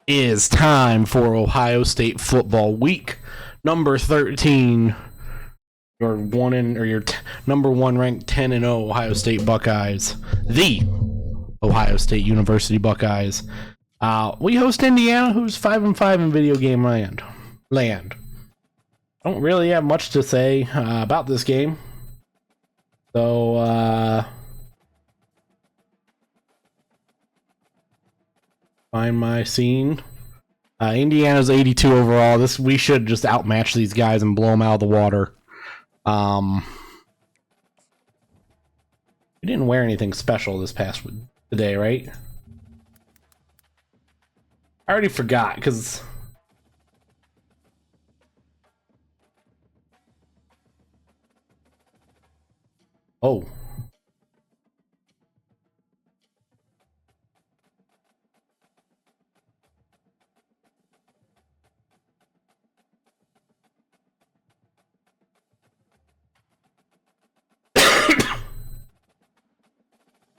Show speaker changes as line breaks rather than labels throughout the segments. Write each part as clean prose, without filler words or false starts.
Is time for Ohio State football week number 13. Your number one ranked 10-0 Ohio State Buckeyes, the Ohio State University Buckeyes. We host Indiana, who's 5-5 in video game land. Don't really have much to say about this game. So, find my scene. Indiana's 82 overall. We should just outmatch these guys and blow them out of the water. We didn't wear anything special today, right? I already forgot because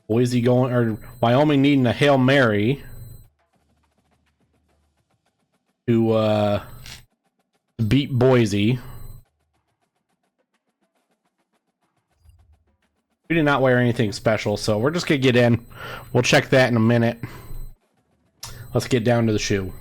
Boise going, or Wyoming needing a Hail Mary to beat Boise. We did not wear anything special, so we're just gonna get in. We'll check that in a minute. Let's get down to the shoe.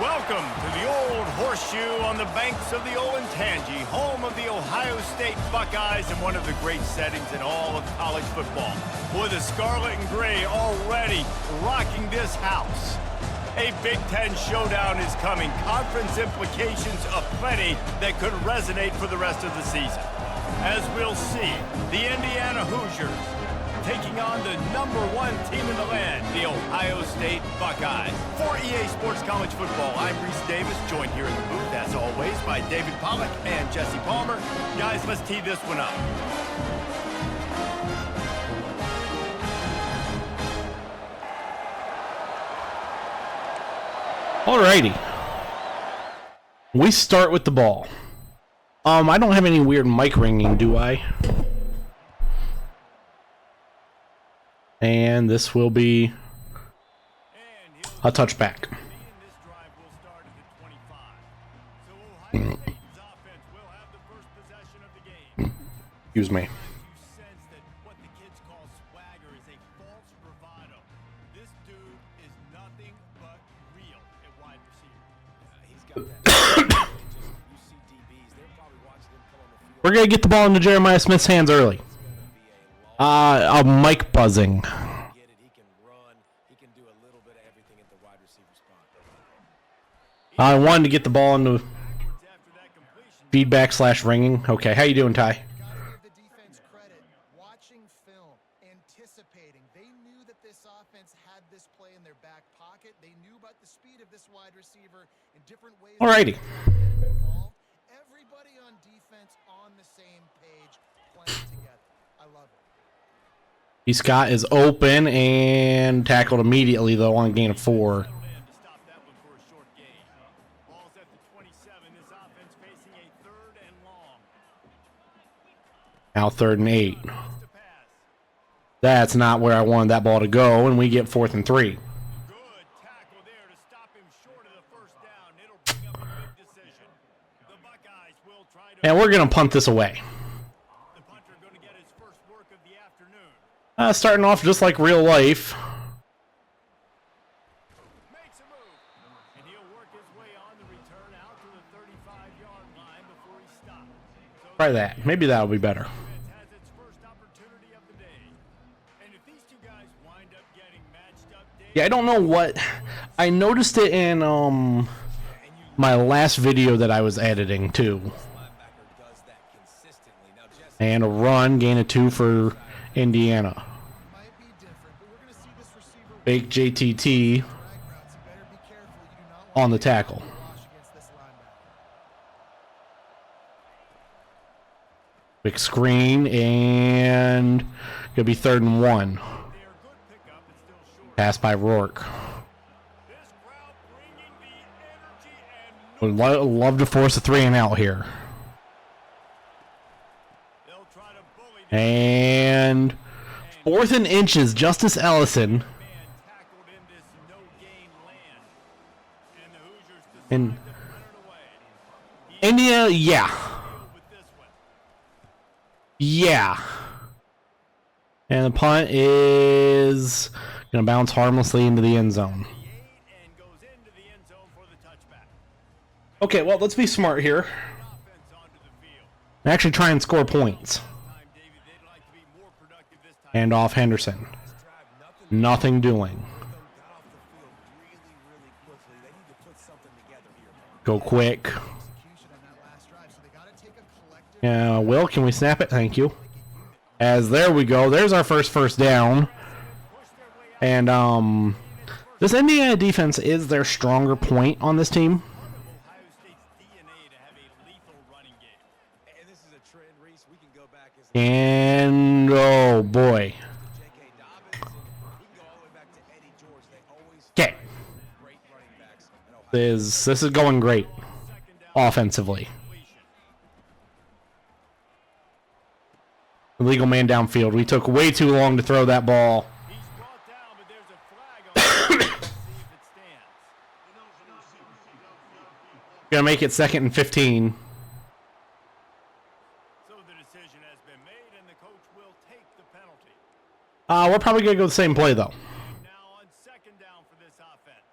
Welcome to the Old Horseshoe on the banks of the Olentangy, home of the Ohio State Buckeyes and one of the great settings in all of college football. Boy, the scarlet and gray already rocking this house. A Big Ten showdown is coming. Conference implications aplenty that could resonate for the rest of the season. As we'll see, the Indiana Hoosiers taking on the #1 team in the land, the Ohio State Buckeyes. For EA Sports College Football, I'm Reese Davis, joined here in the booth, as always, by David Pollack and Jesse Palmer. Guys, let's tee this one up.
Alrighty. We start with the ball. I don't have any weird mic ringing, do I? And this will be a touchback. Excuse me. We're going to get the ball into Jeremiah Smith's hands early. A mic buzzing. I wanted to get the ball into feedback / ringing. Okay, how you doing, Ty?
The defense credit, watching film, anticipating. They knew that this offense had this play in their back pocket. They knew about the speed of this wide receiver in different ways.
Alrighty.
Everybody on defense on the same page, playing together. I love it.
B. Scott is open and tackled immediately, though, on gain of 4. Now 3rd and 8. That's not where I wanted that ball to go, and we get 4th and 3. And we're going to punt this away. Starting off just like real life. Try that. Maybe that'll be better. Yeah, I don't know what. I noticed it in my last video that I was editing too. And a run, gain of 2 for Indiana. Fake JTT on the tackle. Quick screen, and gonna be 3rd and 1. Pass by Rourke. Would love to force a 3 and out here. And 4th and inches, Justice Ellison.
Man tackled in this no-gain land. And the Hoosiers decide
And
to punt it away.
India, yeah.
With this one.
Yeah. And the punt is going to bounce harmlessly into the end zone.
And goes into the end zone for the touchback.
Okay, well, let's be smart here.
Offense onto the field.
And actually try and score points.
Time, David, they'd like to be more productive this time.
And off Henderson. Nothing doing. Go quick.
Execution on that last drive, so they got to take a collective.
Yeah, Will, can we snap it? Thank you. As there we go. There's our first down. And this Indiana defense is their stronger point on this team.
Ohio State's DNA to have a lethal running game.
And this is a trend, Reese. We can go back as
And oh boy.
J.K. Dobbins, and we can go all the way back to Eddie George. They always
Okay.
great running backs at Ohio.
This is going great offensively. Illegal man downfield. We took way too long to throw that ball.
He's brought down, but there's a flag on it. Let's see if it stands.
Gonna make it 2nd and 15.
So the decision has been made, and the coach will take the penalty.
We're probably gonna go the same play though.
Now on 2nd down for this offense.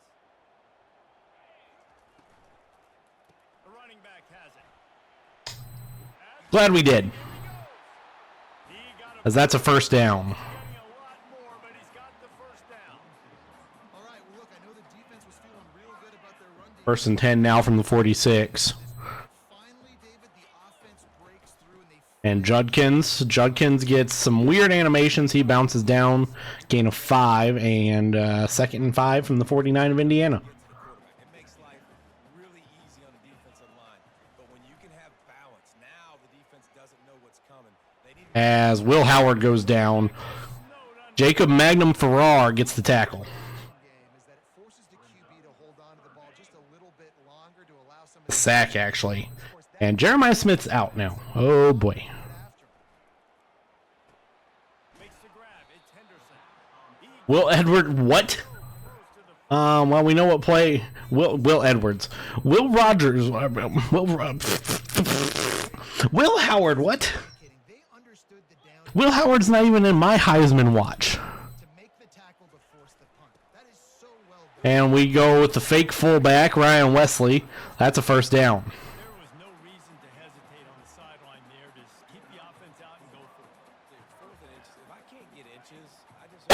The running back has it.
Glad we did,
He got a
as that's a first down.
getting a lot more, but he's got the first down.
All right, well, look, I know the defense was feeling real good about their run defense.
1st and 10 now from the 46.
Finally, David, the offense breaks through and they
And Judkins gets some weird animations. He bounces down, gain of 5, and 2nd and 5 from the 49 of Indiana.
It makes life really easy on the defensive line. But when you can have balance, now the defense doesn't know what's coming. They need
As Will Howard goes down, Jacob Magnum Farrar gets the tackle.
game is that it forces the QB to hold on to the ball just a little bit longer to allow some of
Sack, actually. And Jeremiah Smith's out now. Oh boy.
after him.
Makes the grab. It's Henderson. He
Will Edward, what? Well, we know what play. Will Edwards. Will Rogers. Will Howard, what?
Kidding. They understood the down
Will Howard's not even in my Heisman watch.
to make the tackle to force the punt. That is so well done.
And we go with the fake fullback, Ryan Wesley. That's a first down.
There was no reason to hesitate on the sideline there. Just keep the offense out and go for it.
Dude, 4th and inches. If I can't get inches, I just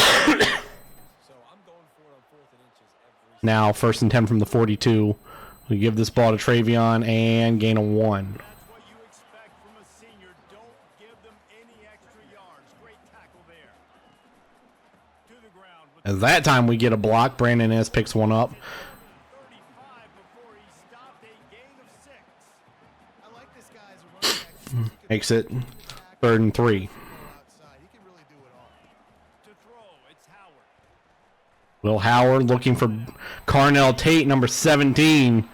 so I'm going for it on 4th and inches every
Now 1st and 10 from the 42. We give this ball to Travion and gain a 1.
That's what you expect from a senior. Don't give them any extra yards. Great tackle there. To the ground with
At that time, we get a block. Brandon S picks one up.
35 before he stopped a gain of 6.
I like this guy as a running back. He can
Makes it 3rd and 3.
go outside. He can really do it all.
To throw, it's Howard.
Will Howard looking for Carnell Tate, number 17.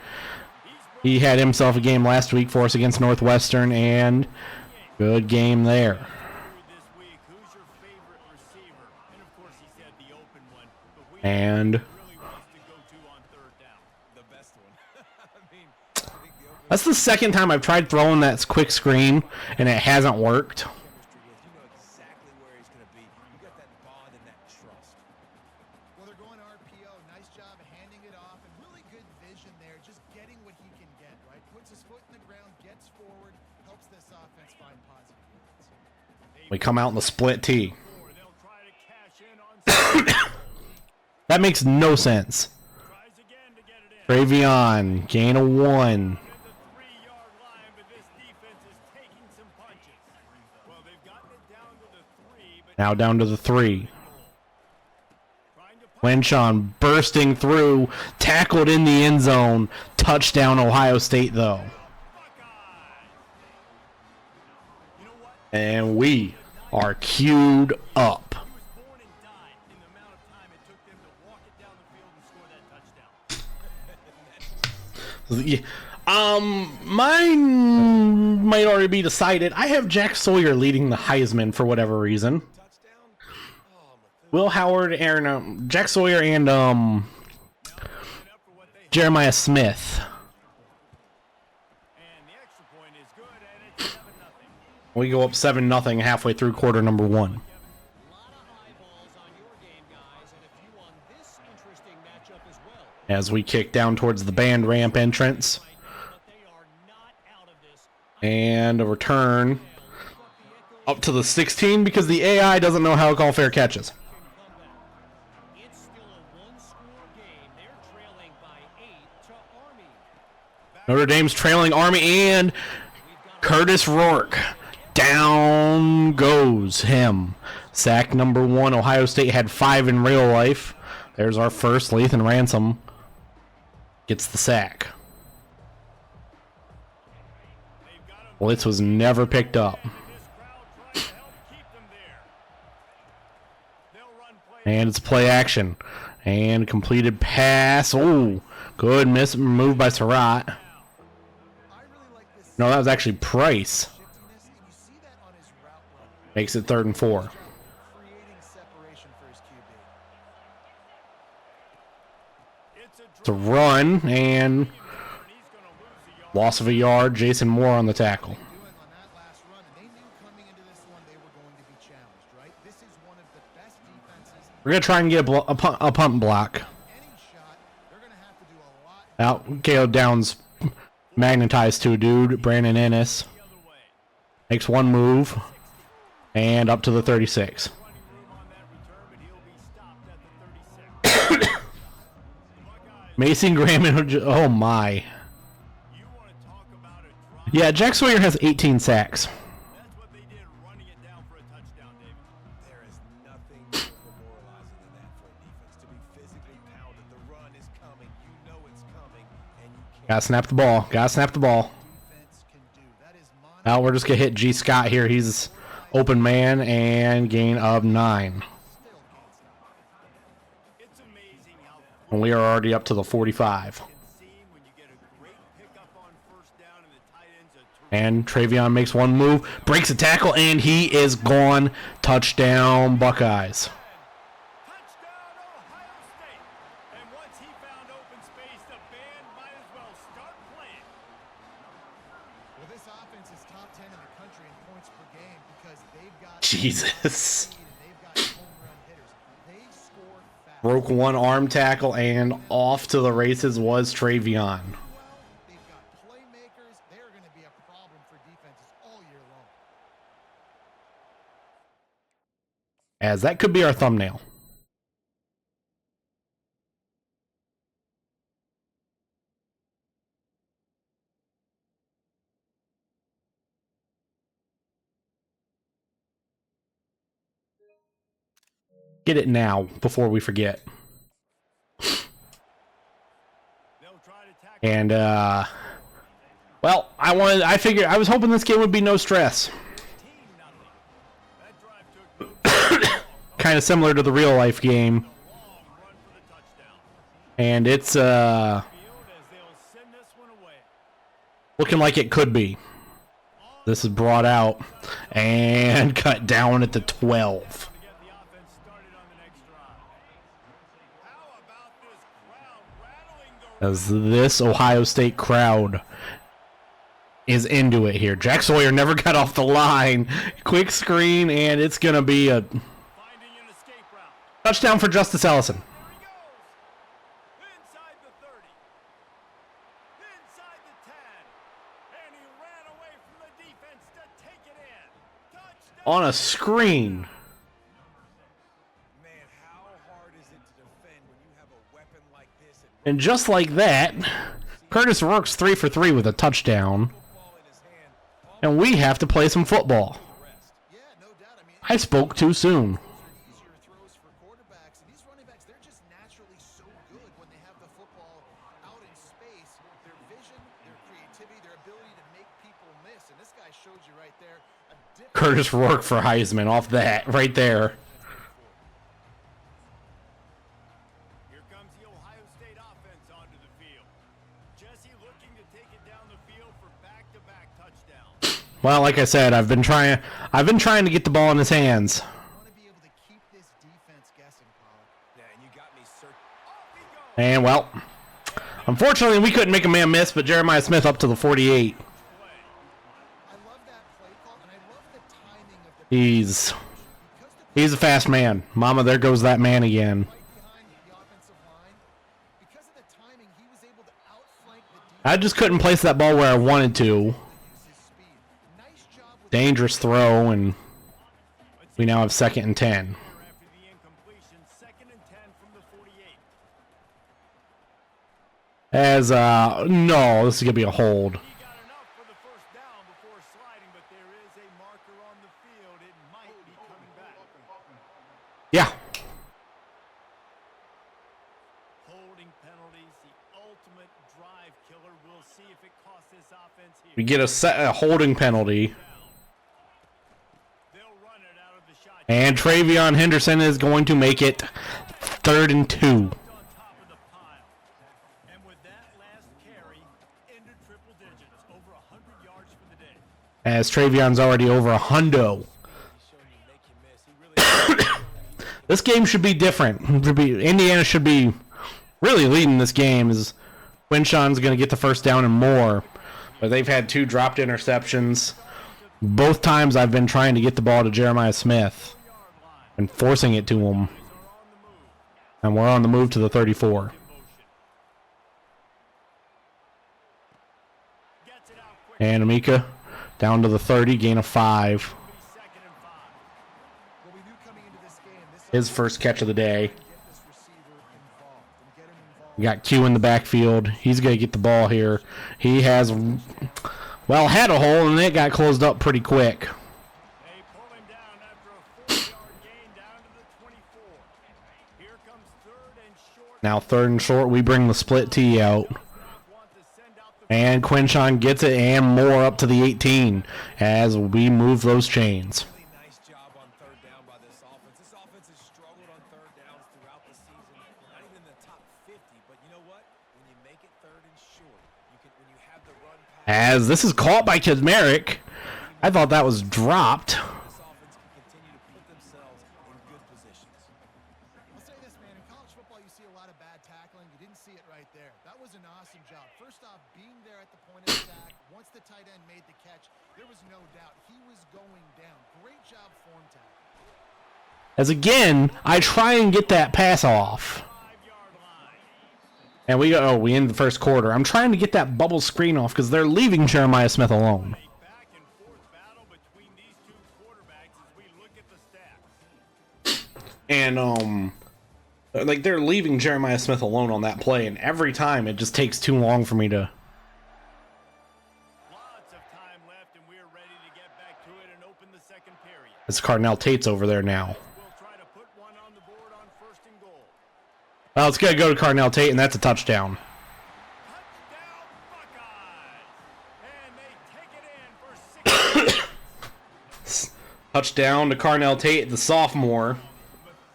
He had himself a game last week for us against Northwestern, and good game there.
This week, who's your favorite receiver? And of course, he said the open one. But we
And
really wants to go to on 3rd down.
the best one. I mean, I think the open
that's the second time I've tried throwing that quick screen, and it hasn't worked.
chemistry is, you know exactly where he's going to be. You got that bond and that trust.
Well, they're going RPO. Nice job of handing it off, and really good vision there. Just getting what he can get, right? Puts his foot in the ground, gets forward, helps this offense find positive units.
We come out in the split T.
Or they'll try to cash in on
That makes no sense.
tries again to get it in.
Travion, gain of 1.
At the 3-yard line, but this defense is taking some punches. Well, they've gotten it down to the 3, but
Now down to the 3.
trying to punch.
Lenshon bursting through, tackled in the end zone. Touchdown, Ohio State, though.
You know what?
And we are queued up.
He was born and died in the amount of time it took them to walk it down the field and score that touchdown.
Mine might already be decided. I have Jack Sawyer leading the Heisman for whatever reason. Will Howard, Jack Sawyer, and Jeremiah Smith.
And the extra point is good, and it's 7-0.
We go up 7-0 halfway through quarter number 1.
A lot of eyeballs on your game, guys, and a few on this interesting matchup as well.
As we kick down towards the band ramp entrance.
But they are not out of this.
And a return up to the 16 because the AI doesn't know how to call fair catches.
It's still a one-score game. They're trailing by 8 to Army.
Notre Dame's trailing Army and Curtis Rourke. Down goes him. Sack number 1. Ohio State had 5 in real life. There's our first. Lathan Ransom gets the sack. Blitz was never picked up. And it's play action. And completed pass. Oh, good miss move by Surratt.
I really like this
No, that was actually Price.
shiftiness, and you see that on his route run.
Makes it 3rd and 4.
Creating separation for his QB.
It's a run and loss of a yard. Jason Moore on the tackle.
Doing on that last run, and they knew coming into this one they were going to be challenged, right? This is one of the best defenses.
We're going to try and get a punt block.
Any shot, they're going to have to do a lot.
Out, Caleb Downs magnetized to a dude. Brandon Ennis makes one move and up to the 36. Mason Graham and oh my. Yeah, Jack Sawyer has 18 sacks.
That's what they did, running it down for a touchdown, David.
There is nothing more demoralizing than that for a defense to be physically pounded. The run is coming. You know it's coming, and you can't.
Gotta snap the ball. Gotta snap the ball.
Defense can do. That is
Now we're just gonna hit G. Scott here. He's open man and gain of 9.
It's amazing how
And we are already up to the 45.
can seem when you get a great pickup on first down and the tight end's a terrific.
And Travion makes one move, breaks a tackle, and he is gone. Touchdown, Buckeyes.
Touchdown, Ohio State. And once he found open space, the band might as well start playing.
Well, this offense is top 10 in the country in points per game because they've got
Jesus.
speed and they've got home run hitters. They score fast.
Broke one arm tackle, and off to the races was Travion.
Well, they've got playmakers. They're going to be a problem for defenses all year long.
As that could be our thumbnail. Get it now before we forget.
They'll try to tackle
And well, I was hoping this game would be no stress.
18-0. That drive took no
Kind of similar to the real life game.
long run for the touchdown.
And it's
Field as they'll send this one away.
looking like it could be. This is brought out and cut down at the 12.
To get the offense started on the next drive. How about this crowd rattling the
As this Ohio State crowd is into it here. Jack Sawyer never got off the line. Quick screen, and it's going to be a
finding an escape route.
touchdown for Justice Ellison.
Here he goes. Inside the 30. Inside the 10. And he ran away from the defense to take it in. Touchdown.
On a screen.
Man, how hard is it to defend when you have a weapon like this and
And just like that, Curtis Rourke's 3 for 3 with a touchdown.
football in his hand? All
And we have to play some football.
the rest.
Yeah, no doubt. I mean,
I spoke too soon.
those are easier throws for quarterbacks, and these running backs, they're just naturally so good when they have the football out in space. Their vision, their creativity, their ability to make people miss, and this guy showed you right there a different
Curtis Rourke for Heisman off that right there.
Here comes the Ohio State offense onto the field. Jesse looking to take it down the
Well, like I said, I've been trying to get the ball in his hands.
I want to be able to keep this defense guessing, Pollock.
Yeah, and you got me certain.
And, well, unfortunately, we couldn't make a man miss, but Jeremiah Smith up to the 48.
I love that play call, and I love the timing of the
He's a fast man. Mama, there goes that man again.
right behind the offensive line. Because of the timing, he was able to outflank the defense.
I just couldn't place that ball where I wanted to.
Use his speed. Nice job with
Dangerous throw, and we now have 2nd and 10.
After the incompletion, 2nd and 10 from the 48.
No, this is going to be a hold.
He got enough for the first down before sliding, but there is a marker on the field. It might be coming back.
Yeah.
Holding penalties, the ultimate drive killer. We'll see if it costs this offense here.
We get a holding penalty.
They'll run it out of the shot.
And Travion Henderson is going to make it 3rd and 2.
On top of the pile. And with that last carry, into triple digits, over 100 yards for the day.
As Travion's already over a hundo. This game should be different. Indiana should be really leading this game. As Quinshon's going to get the first down and more. But they've had 2 dropped interceptions. Both times I've been trying to get the ball to Jeremiah Smith and forcing it to him. And we're on the move to the 34.
Gets it out quick.
And Amika down to the 30, gain of 5.
2nd and 5.
Well, we knew coming into this game, this
His first catch of the day.
get this receiver involved and get him involved.
We got Q in the backfield. He's going to get the ball here. He has, well, had a hole, and it got closed up pretty quick.
They pull him down after a 4-yard gain down to the 24. Here comes 3rd and short.
Now 3rd and short, we bring the split tee out.
Want to send out the
And Quinshon gets it and more up to the 18 as we move those chains.
Really nice job on 3rd down by this offense. This offense has struggled on 3rd downs throughout the season. Not even in the top 50, but you know what? When you make it 3rd and short, when you have the run pass,
As this is caught by Kizmerick. I thought that was dropped.
this offense can continue to put themselves in good positions.
I'll say this, man. In college football, you see a lot of bad tackling. You didn't see it right there. That was an awesome job. First off, being there at the point of attack. Once the tight end made the catch, there was no doubt he was going down. Great job form tackle.
As again, I try and get that pass off.
5-yard line.
And we end the first quarter. I'm trying to get that bubble screen off because they're leaving Jeremiah Smith alone.
A back and forth battle between these two quarterbacks as we look at the stats.
And like they're leaving Jeremiah Smith alone on that play, and every time it just takes too long for me to.
Lots of time left, and we're ready to get back to it and open the 2nd period.
It's Cardinal Tate's over there now.
We'll try to put one on the board on 1st and goal.
Well, it's gonna go to Cardinal Tate, and that's a touchdown.
Touchdown Buckeyes! And they take it in for 6.
Touchdown to Cardinal Tate, the sophomore,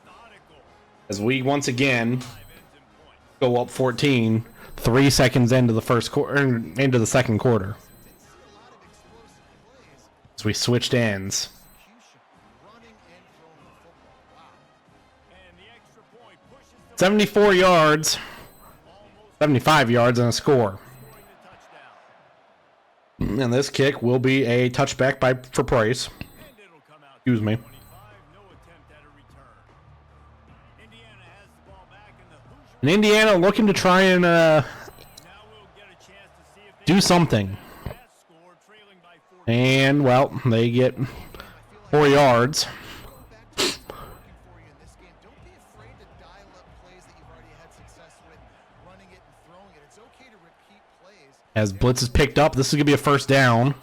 Methodical.
as we once again
5 ends in point.
go up 14, 3 seconds into the first quarter, into the 2nd quarter.
Didn't see a lot of explosive plays.
As we switched ends.
Execution, running and throwing the football. Wow.
And the extra point pushes them
74 yards, 75 yards, and a score.
scoring the touchdown.
And this kick will be a touchback for Price.
And it'll come out.
Excuse me.
25, no attempt at a return. Indiana has the ball back, and the Hoosiers
And Indiana looking to try and
now will get a chance to see if they
do something.
can score, trailing by 14.
And, well, they get 4 yards.
Back to what's been working for you in this game. Don't be afraid to dial up plays that you've already had success with, running it and throwing it. It's okay to repeat plays.
As blitz is picked up, this is going to be a first down.
Kind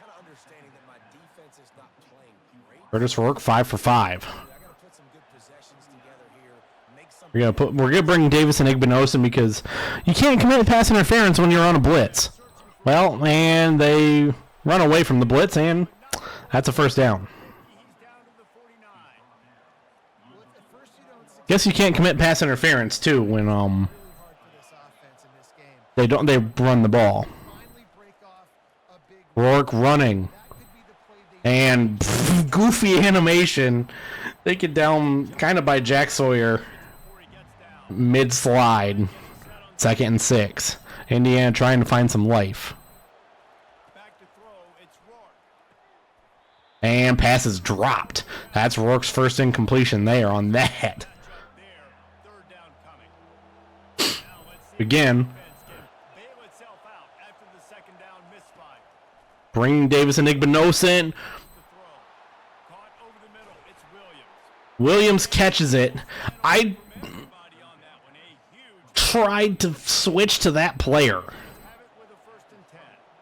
of understanding that my defense is not playing great.
Curtis Rourke 5 for 5.
I got to put some good possessions together here. Make some
We're gonna bring Davis and Igbinosin because you can't commit pass interference when you're on a blitz. Well, and they run away from the blitz, and that's a first down.
He's down to the 49.
Well, at first you don't succeed
Guess you can't commit pass interference too when
really hard for this offense in this game.
they run the ball.
Finally break off a big
Rourke running.
that could be the play they
And goofy animation. They get down kind of by Jack Sawyer. Mid slide. 2nd and 6. Indiana trying to find some life.
Back to throw. It's Rourke.
And pass is dropped. That's Rourke's first incompletion there on that.
There. Third down coming. Now let's see
Again,
defense can bail itself out after the second down misfire.
bringing Davis and Igbinosin.
The throw. Caught over the middle. It's Williams.
Williams catches it. I
Everybody on that one. A huge
tried to switch to that player.
have it with a 1st and 10.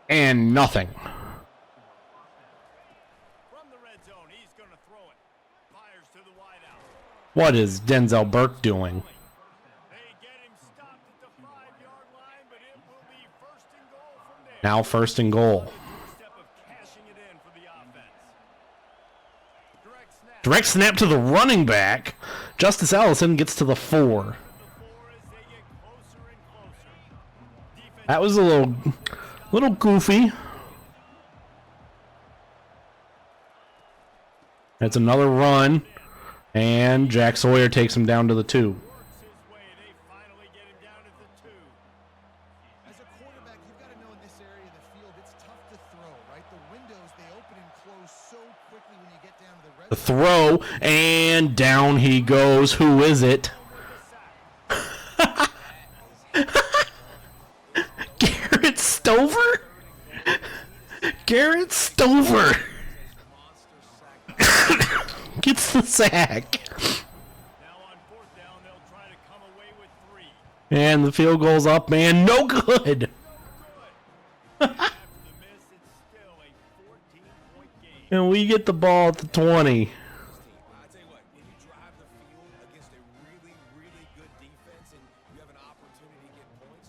And nothing.
From the red zone, he's going to throw it. Fires to the wideout.
What is Denzel Burke doing?
They get him stopped at the 5-yard line, but it will be 1st and goal from there.
Now 1st and goal.
Step of cashing it in for the offense. Direct snap.
Direct snap to the running back. Justice Ellison gets to the 4.
The 4 as they get closer and closer. Defense
That was a little goofy. That's another run. And Jack Sawyer takes him down to the 2.
works his way. They finally get him down at the 2.
As a quarterback, you've got to know in this area of the field, it's tough to throw, right? The windows, they open and close so quickly when you get down to the red
The throw, and down he goes. Who is it? Garrett Stover? Garrett Stover gets the sack.
Now on 4th down, they'll try to come away with 3.
And the field goal's up, man. No good.
After the miss, it's still a 14-point game.
And we get the ball at the 20.
I tell you what, when you drive the field against a really, really good defense and you have an opportunity to get points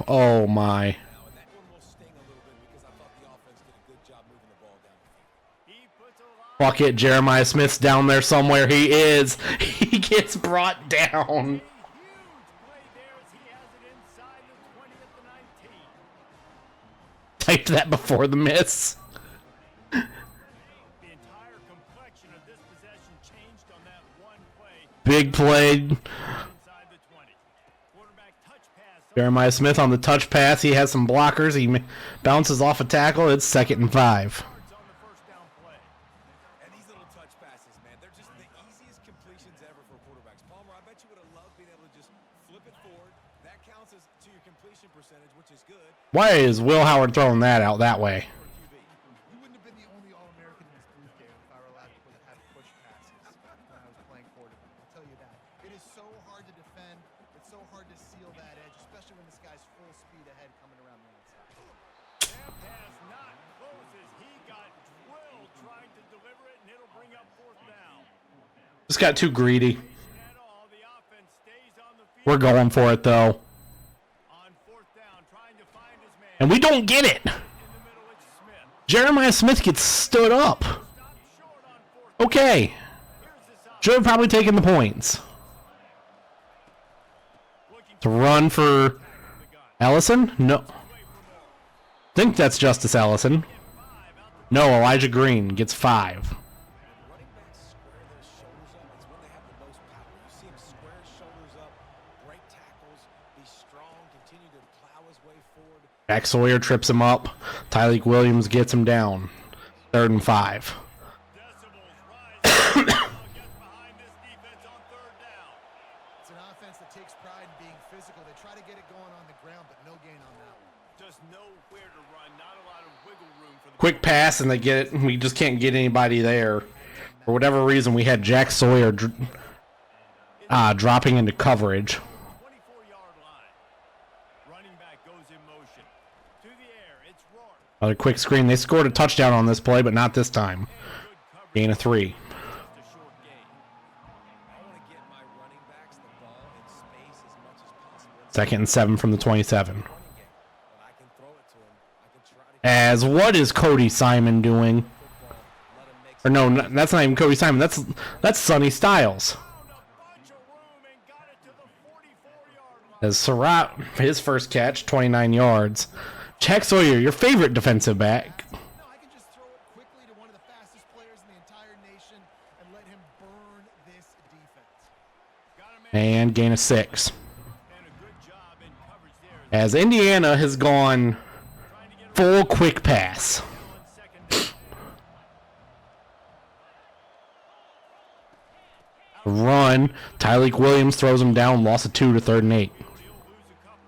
Oh my.
now, and that one will sting a little bit because I thought the offense did a good job moving the ball down the field.
He puts a lot
Fuck it, Jeremiah Smith's down there somewhere. He is. He gets brought down.
huge play there as he has it inside the 20 at the 19.
Typed that before the miss.
The entire complexion of this possession changed on that one play
Big play.
inside the 20. Quarterback touch pass.
Jeremiah Smith on the touch pass. He has some blockers. He bounces off a tackle. It's 2nd and 5.
Yards on the 1st down play.
And these little touch passes, man, they're just the easiest completions ever for quarterbacks. Palmer, I bet you would have loved being able to just flip it forward. That counts as to your completion percentage, which is good
Why is Will Howard throwing that out that way?
for QB.
You wouldn't have been the only All-American in this booth game if I were allowed to have push passes when I was playing quarterback. I'll tell you that. It is so hard to defend. It's so hard to seal that edge, especially when this guy's full speed ahead coming around the outside.
That pass not close as he got drilled trying to deliver it, and it'll bring up 4th down.
Just got too greedy.
At all, the offense stays on the field.
We're going for it, though.
On 4th down, trying to find his man.
And we don't get it.
In the middle, it's Smith.
Jeremiah Smith gets stood up.
Stop short on 4th.
Okay.
Here's this op-
Should have probably taken the points.
looking
To run for
for the gun.
Ellison? No.
Play for more.
Think that's Justice Ellison.
5 out
No, Elijah Green gets 5.
Running backs square their shoulders up. It's when they have the most power. You see him square his shoulders up, break tackles, be strong, continue to plow his way forward.
Jack Sawyer trips him up. Tyleek Williams gets him down. 3rd and 5.
decibels rise. Gets behind this defense on 3rd down.
It's an offense that takes pride in being physical. They try to get it going on the ground, but no gain on that one.
Just nowhere to run. Not a lot of wiggle room for the
Quick pass, and they get it. We just can't get anybody there. For whatever reason, we had Jack Sawyer dropping into coverage.
24-yard line. Running back goes in motion. To the air, it's Rourke.
Another quick screen. They scored a touchdown on this play, but not this time.
Good coverage.
Gain of 3.
Just a short gain.
I want to get my running backs the ball in space as much as possible. It's
2nd and 7 from the 27.
a running game, but I can throw it to him. I can try to
As what is Cody Simon doing?
football, let him make
Or no, that's not even Cody Simon. That's Sonny Styles.
Found a bunch of room and got it to the 44-yard line.
As Surratt, his first catch, 29 yards. Jack Sawyer, your favorite defensive back.
No, I can just throw it quickly to one of the fastest players in the entire nation and let him burn this defense.
And gain of 6.
And a good job in coverage there.
As Indiana has gone
Trying to get
full quick pass.
on second down.
Run. Tyreek Williams throws him down. Loss of 2 to 3rd and 8.
He'll lose a couple.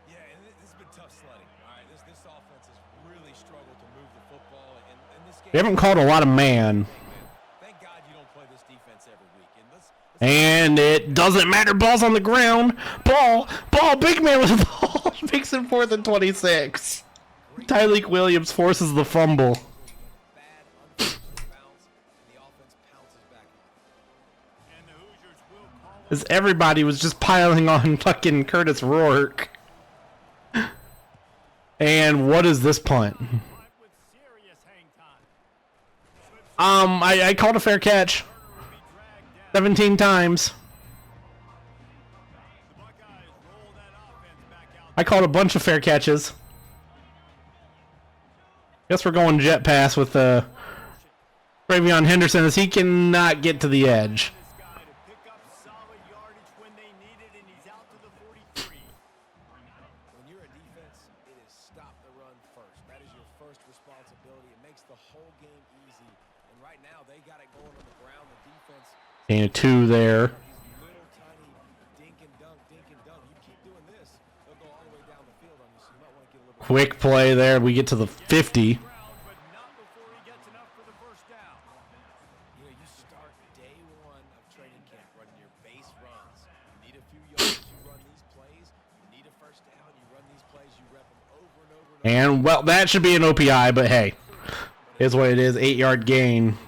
Yeah, and this has been tough sledding. All right, this offense has really struggled to move the football, and this game.
They haven't called a lot of man.
Thank God you don't play this defense every week. And let's
And it doesn't matter. Ball's on the ground. Ball. Big man with the ball. Makes it 4th and 26. Tyreek Williams forces the fumble.
bad unfortunate bounce, and the offense pounces back on it.
And the Hoosiers will call it
As everybody was just piling on fucking Curtis Rourke. And what is this punt?
with serious hang time.
I called a fair catch
Will be dragged down.
17 times.
The Buckeyes roll that offense back out.
I called a bunch of fair catches. Guess we're going jet pass with Travion Henderson as he cannot get to the edge.
This guy to pick up solid yardage when they need it, and he's out to the 43.
When you're a defense, it is stop the run first. That is your first responsibility. It makes the whole game easy. And right now, they got it going on the ground. The defense,
Gain of 2 there.
these little tiny dink and dunk, dink and dunk. You keep doing this, they'll go all the way down the field on you. So you might want to get a little bit.
Quick play there. We get to the 50.
Ground, but not before he gets enough for the first down.
You know, you start day one of training camp running your base runs. You need a few yards, you run these plays. You need a first down, you run these plays, you rep them over and over and over.
And, well, that should be an OPI, but hey. Here's what it is. 8-yard gain.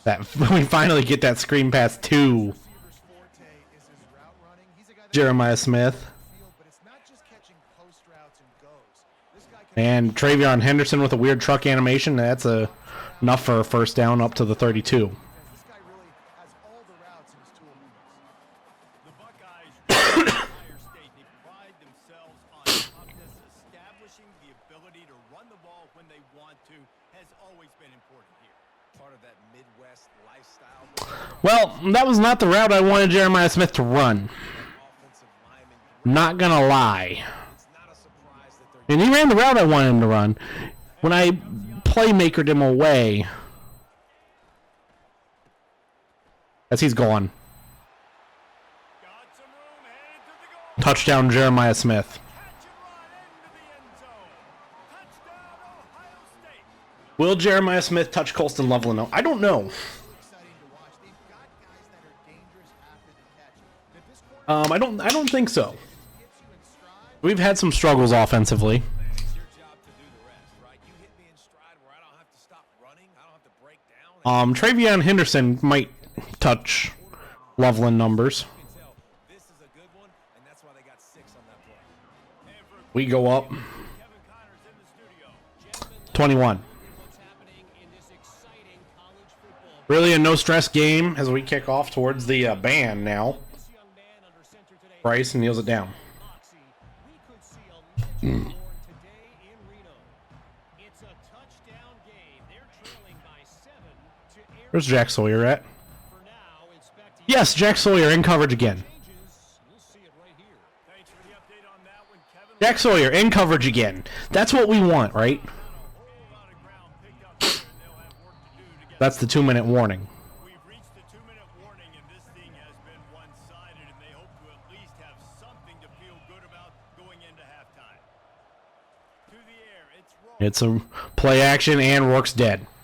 That we finally get that screen pass to
Receiver's forte is his route running. He's a guy that
Jeremiah Smith.
field, but it's not just catching post routes and goes. This guy can
And Travion Henderson with a weird truck animation. That's enough for a first down up to the 32.
This guy really has all the routes in his tool box.
The Buckeyes run Ohio State. They pride themselves on toughness. Establishing the ability to run the ball when they want to has always been important here.
Part of that Midwest lifestyle.
Well, that was not the route I wanted Jeremiah Smith to run.
Offensive lineman.
Not gonna lie.
It's not a surprise that they're
And he ran the route I wanted him to run. When I playmakered him away, as he's gone.
Got some room headed to the goal.
Touchdown, Jeremiah Smith.
Catch and run into the end zone. Touchdown, Ohio State.
Will Jeremiah Smith touch Colston Loveland? I don't know.
Exciting to watch. They've got guys that are dangerous after the catch. And if this corner
I don't think so.
gets you in stride,
We've had some struggles offensively.
It's your job to do the rest, right? You hit me in stride where I don't have to stop running. I don't have to break down.
Travion Henderson might touch Loveland numbers.
You can tell this is a good one, and that's why they got 6 on that play.
And for
We go up
Kevin Connors in the studio.
21.
What's happening in this exciting college football?
Really a no-stress game as we kick off towards the band now.
This young man under center today.
Bryce kneels it down.
Moxie, we could see a legend born today in Reno. It's a touchdown game. They're trailing by 7 to Arizona.
Where's Jack Sawyer at?
For now, it's back to
Yes, Jack Sawyer in coverage again.
changes. We'll see it right here.
Thanks for the update on that one, Kevin.
Jack Sawyer in coverage again. That's what we want, right?
A whole lot of ground picked up here, and they'll have work to do to get.
That's the 2-minute warning.
We've reached the 2-minute warning, and this thing has been one-sided, and they hope to at least have something to feel good about going into halftime. To the air, it's Roll.
It's a play action and Rourke's dead.
And the pass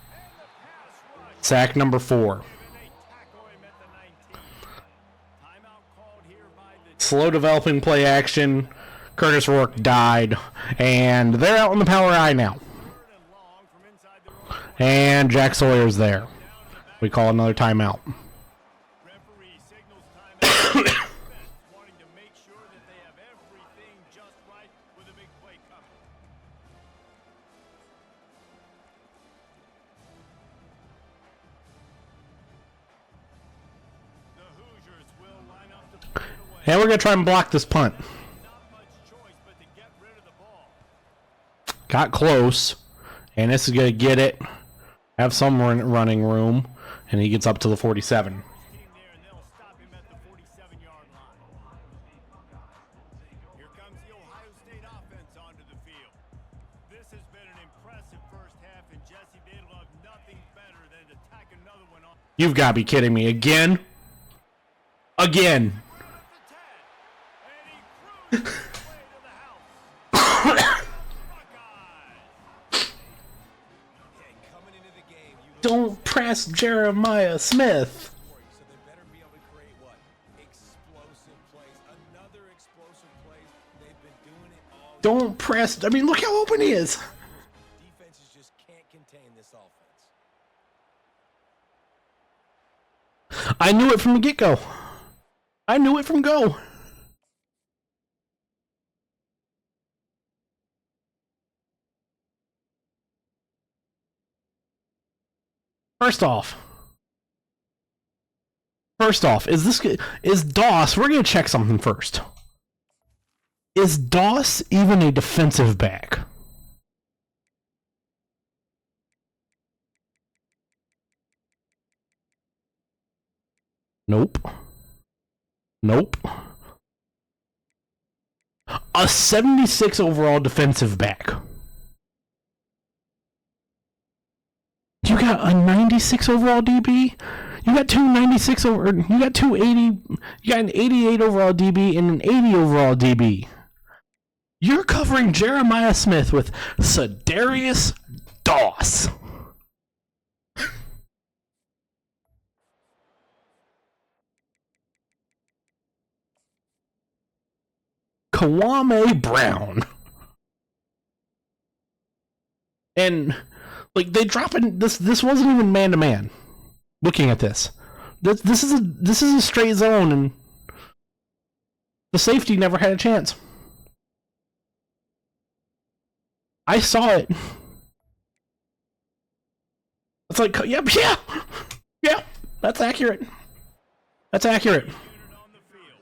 rush.
Sack number 4.
And they tackle him at the 19. Timeout called here by the
Slow developing play action. Curtis Rourke died. And they're out in the power eye now.
3rd and long from inside their own.
And Jack Sawyer's there. We call another timeout.
Referee signals timeout. Defense wanting to make sure that they have everything just right with a big play coming. The Hoosiers will line up to put it away.
And we're going to try and block this punt.
Not much choice but to get rid of the ball.
got close, and this is going to get it, have some running room, and he gets up to the 47.
Team there, and they'll stop him at the 47-yard line. Here comes the Ohio State offense onto the field. This has been an impressive first half, and Jesse, they love nothing better than to tack another one on.
You've got to be kidding me. Again? Again.
And he cruises his way to the house. Buckeyes.
Okay, coming into the game, you look
Don't press Jeremiah Smith.
so they better be able to create what? Explosive plays. Another explosive plays. They've been doing it all.
Don't press. I mean, look how open he is.
Defenses just can't contain this offense.
I knew it from the get-go. I knew it from go. First off, is Doss, we're going to check something first. Is Doss even a defensive back? Nope. Nope. A 76 overall defensive back. You got a 96 overall DB? You got two 96 over, you got two 80, you got an 88 overall DB and an 80 overall DB. You're covering Jeremiah Smith with Sedarius Doss. Kwame Brown. And like they dropping this wasn't even man to man. Looking at this. This is a straight zone, and the safety never had a chance. I saw it. It's like, yeah, that's accurate. That's accurate.
Unit on the field.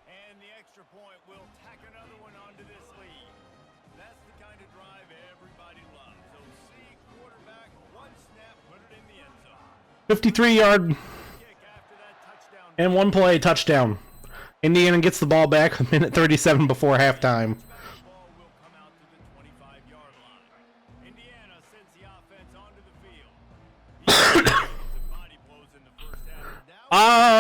And the extra point will tack another one onto this lead. That's the kind of drive everybody loves. OC quarterback, one snap, put it in the end zone.
53-yard
Kick after that touchdown.
and one play touchdown. Indiana gets the ball back a minute 37 before halftime.
Ball will come out to the 25-yard line. Indiana sends the offense onto the field. Some body blows in the first half.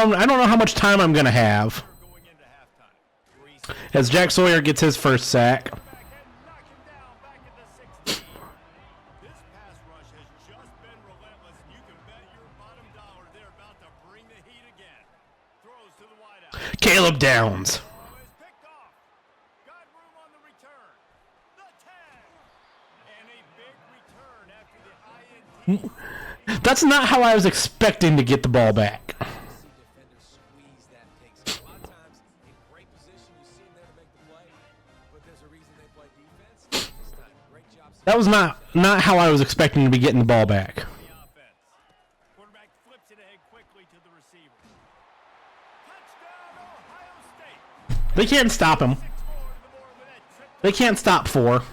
Now
I don't know how much time I'm gonna have
we're going into halftime.
as Jack Sawyer gets his first sack.
Back and knock him down back at the 16. This pass rush has just been relentless. You can bet your bottom dollar they're about to bring the heat again. Throws to the wideout.
Caleb Downs.
Ball is picked off. Got room on the return. The 10. And a big return after the INT.
That's not how I was expecting to get the ball back.
See defenders squeeze that takes. A lot of times in great position, you see them there to make the play, but there's a reason they play defense. This time, great job.
That was not how I was expecting to be getting the ball back.
The offense. Quarterback flips it ahead quickly to the receiver. Touchdown, Ohio State.
They can't stop him.
6-4 to the board with that trip.
They can't stop 4.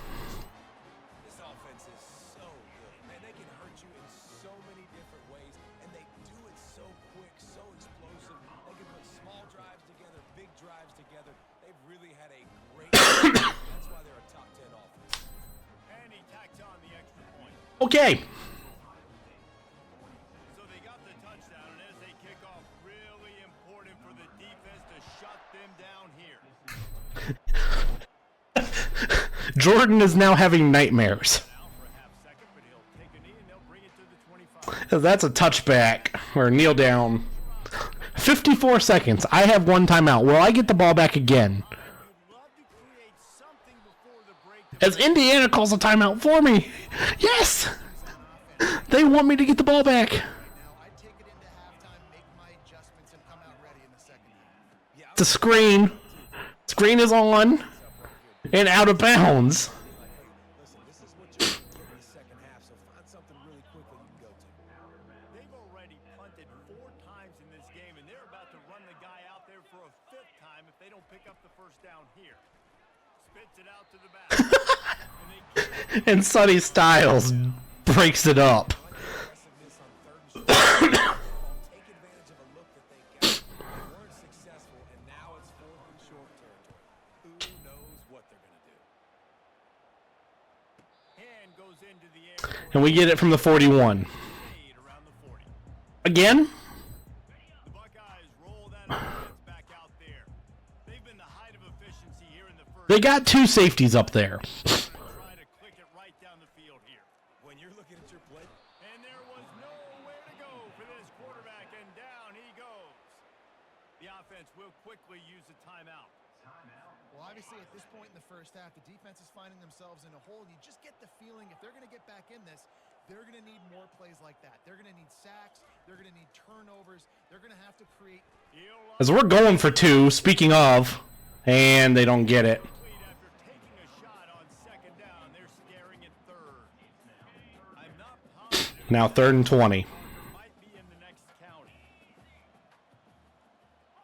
This offense is so good. Man, they can hurt you in so many different ways, and they do it so quick, so explosive. They can put small drives together, big drives together. They've really had a great season. That's why they're a top 10 offense.
And he tacks on the extra point.
Okay.
So they got the touchdown, and as they kick off, really important for the defense to shut them down here.
Jordan is now having nightmares.
Now for a half second, but he'll take a knee and they'll bring it to the 25.
That's a touchback or kneel down. 54 seconds. I have one timeout. Will I get the ball back again?
You'd love to create something before the break to
As Indiana calls a timeout for me. Yes! They want me to get the ball back.
Now I'd take it into halftime, make my adjustments, and come out ready in the second half.
The screen. Screen is on. And out of bounds.
Listen, this is what you're going to get in the second half, so find something really quickly you can go to.
They've already punted 4 times in this game, and they're about to run the guy out there for a 5th time if they don't pick up the first down here. Spits it out to the back.
And Sonny Styles breaks it up.
Aggressiveness on third and short. Take advantage of a look that they got. They weren't successful, and now it's fourth and short territory. Who knows what they're going to do?
Hand goes into the air.
And we get it from the 41.
Fade around the 40.
Again?
The Buckeyes roll that offense back out there. They've been the height of efficiency here in the first.
They got two safeties up there.
Try to click it right down the field here.
When you're looking at your play,
And there was nowhere to go for this quarterback, and down he goes. The offense will quickly use a timeout.
Well, obviously, at this point in the first half, the defense is finding themselves in a hole. You just get the feeling if they're going to get back in this, they're going to need more plays like that. They're going to need sacks. They're going to need turnovers. They're going to have to create.
As we're going for two, speaking of, and they don't get it.
Complete after taking a shot on second down. They're scaring at third. I'm not positive
Now 3rd and 20.
might be in the next county.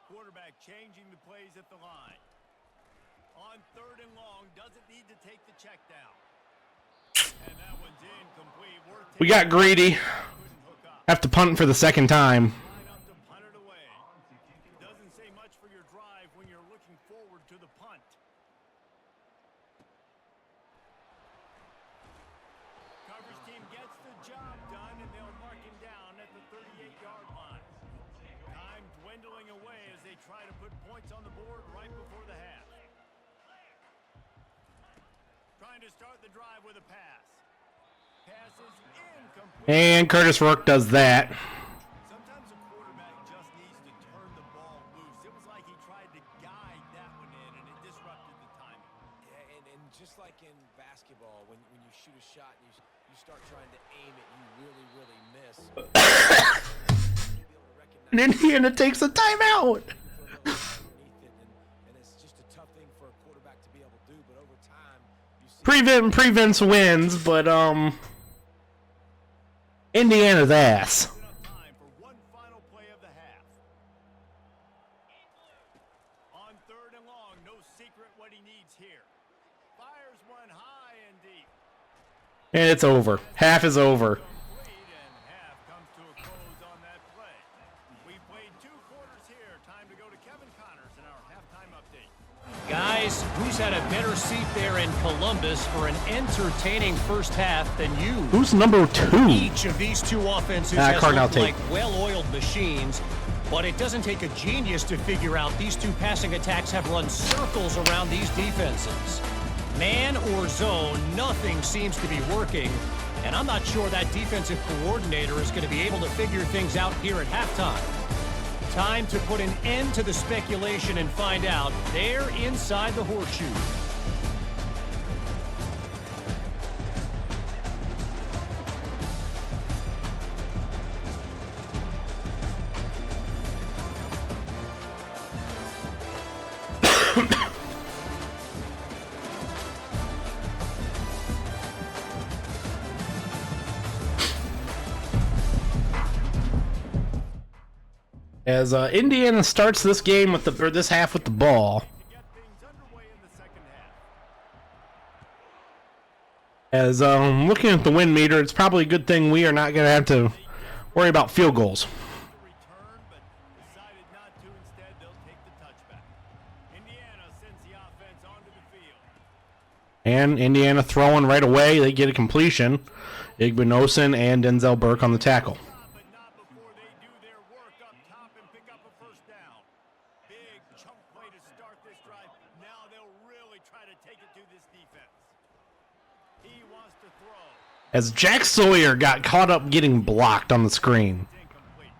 Quarterback changing the plays at the line. On 3rd and long, doesn't need to take the check down. And that one's incomplete.
We got greedy.
Couldn't hook up.
Have to punt for the second time.
Line up to punt it away. Doesn't say much for your drive when you're looking forward to the punt. Coverage team gets the job done, and they'll mark him down at the 38-yard line. Time dwindling away as they try to put points on the board right before the half. Trying to start the drive with a pass. Pass is incomplete.
And Curtis Rourke does that.
Sometimes a quarterback just needs to turn the ball loose. It was like he tried to guide that one in, and it disrupted the timing.
yeah, and just like in basketball, when you shoot a shot and you start trying to aim it, you really, really miss. You'll be able to recognize
And Indiana takes a timeout.
underneath it, and it's just a tough thing for a quarterback to be able to do. But over time, you see
Prevents wins, but Indiana's ass.
Enough time for one final play of the half. On 3rd and long, no secret what he needs here. Fires one high and deep.
And it's over. Half is over.
Complete, and half comes to a close on that play. We played 2 quarters here. Time to go to Kevin Connors in our halftime update.
Guys, who's had a better seat there in Columbus for an entertaining first half than you?
Who's number 2?
Each of these two offenses has
Cardinal
looked
tape.
like well-oiled machines, but it doesn't take a genius to figure out these two passing attacks have run circles around these defenses. Man or zone, nothing seems to be working, and I'm not sure that defensive coordinator is going to be able to figure things out here at halftime. Time to put an end to the speculation and find out. They're inside the horseshoe.
As Indiana starts this game with this half with the ball.
To get things underway in the second half.
As looking at the win meter, it's probably a good thing we are not going to have to worry about field goals.
To return, but decided not to. Instead, they'll take the touchback. Indiana sends the offense onto the field.
And Indiana throwing right away. They get a completion. Igbinosun and Denzel Burke on the tackle.
But not before they do their work up top and pick up a first down. Big chunk play to start this drive. Now they'll really try to take it to this defense. He wants to throw.
As Jack Sawyer got caught up getting blocked on the screen.
It's incomplete.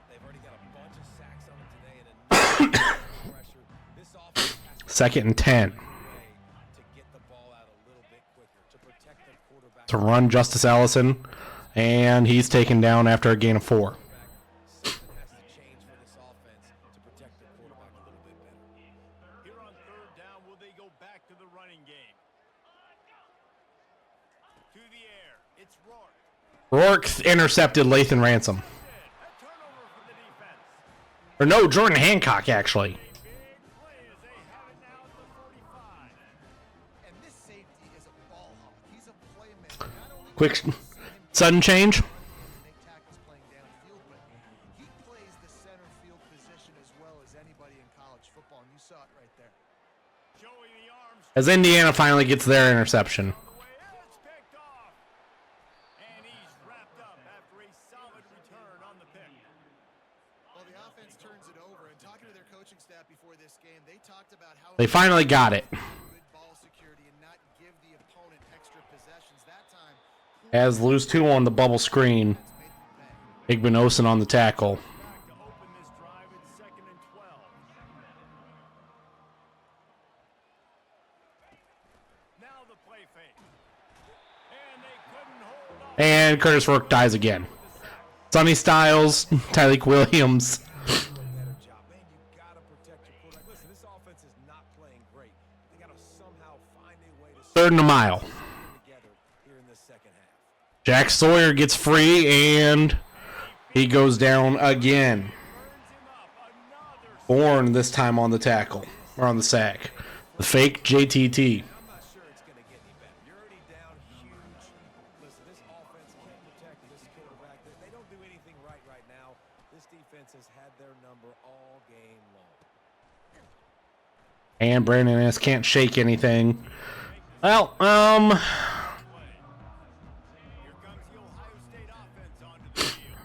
they've already got a bunch of sacks on them today and enough pressure. This offense has to
2nd and 10.
way to get the ball out a little bit quicker to protect their quarterback.
To run Justice Allison. And he's taken down after a gain of 4.
Something has to change for this offense to protect their quarterback a little bit better.
Here on 3rd down, will they go back to the running game? To the air. It's Rourke.
Rourke intercepted Lathan Ransom.
A turnover for the defense.
Or no, Jordan Hancock, actually.
Big play as they have it now at the 45.
And this safety is a ball hawk. He's
Quick sudden change.
Make tackles playing downfield, but he plays the center field position as well as anybody in college football, and you saw it right there.
Showing the arms
As Indiana finally gets their interception.
on the way, and it's picked off. And he's wrapped up after a solid return on the pick.
Well, the offense turns it over, and talking to their coaching staff before this game, they talked about how
They finally got it.
good ball security and not give the opponent extra possessions. That time,
As lose 2 on the bubble screen.
made them pay.
Igbinosun on the tackle.
Back to open this drive at 2nd and 12. Now the play fake. And they couldn't hold on.
And Curtis Rourke dies again. Sonny Styles, Tyreek Williams.
better job. Man, you gotta protect your quarterback. Listen, this offense is not playing great. They gotta somehow find a way to
3rd and a mile.
together here in the second half.
Jack Sawyer gets free and he goes down again. Bourne this time on the tackle, or on the sack. The fake JTT.
I'm not sure it's gonna get any better. You're already down huge. Listen, this offense can't protect this quarterback. They don't do anything right now. This defense has had their number all game long.
And Brandon S. can't shake anything. Well,
Here comes the Ohio State offense onto the field.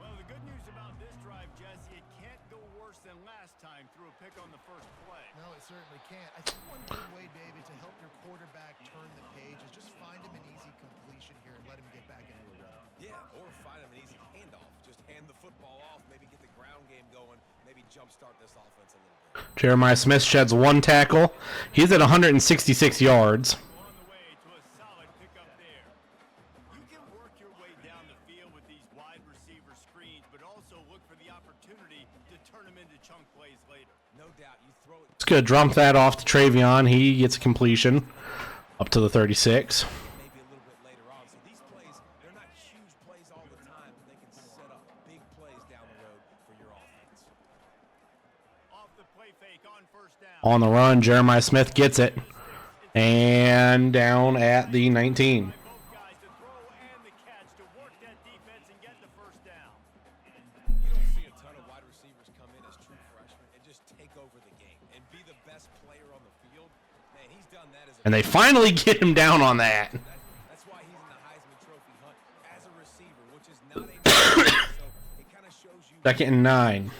Well, the good news about this drive, Jesse, it can't go worse than last time through a pick on the first play.
No, it certainly can't. I think one good way, David, to help your quarterback turn the page is just find him an easy completion here and let him get back into a rhythm.
Yeah, or find him an easy handoff. Just hand the football off, maybe get the ground game going, maybe jumpstart this offense a little bit.
Jeremiah Smith sheds 1 tackle. He's at 166 yards.
On the way to a solid pickup there. You can work your way down the field with these wide receiver screens, but also look for the opportunity to turn them into chunk plays later.
No doubt, you throw it
It's good. Dump that off to Travion. He gets a completion up to the 36.
maybe a little bit later on. So these plays, they're not huge plays all the time, but they can set up big plays down the road for your offense.
Off the play fake on first down.
On the run, Jeremiah Smith gets it. And down at the 19.
Both guys to throw and the catch to work that defense and get the first down.
You don't see a ton of wide receivers come in as true freshmen and just take over the game and be the best player on the field. Man, he's done that as a
And they finally get him down on that.
That's why he's in the Heisman Trophy hunt as a receiver, which is not a so it kind of shows you
2nd and 9.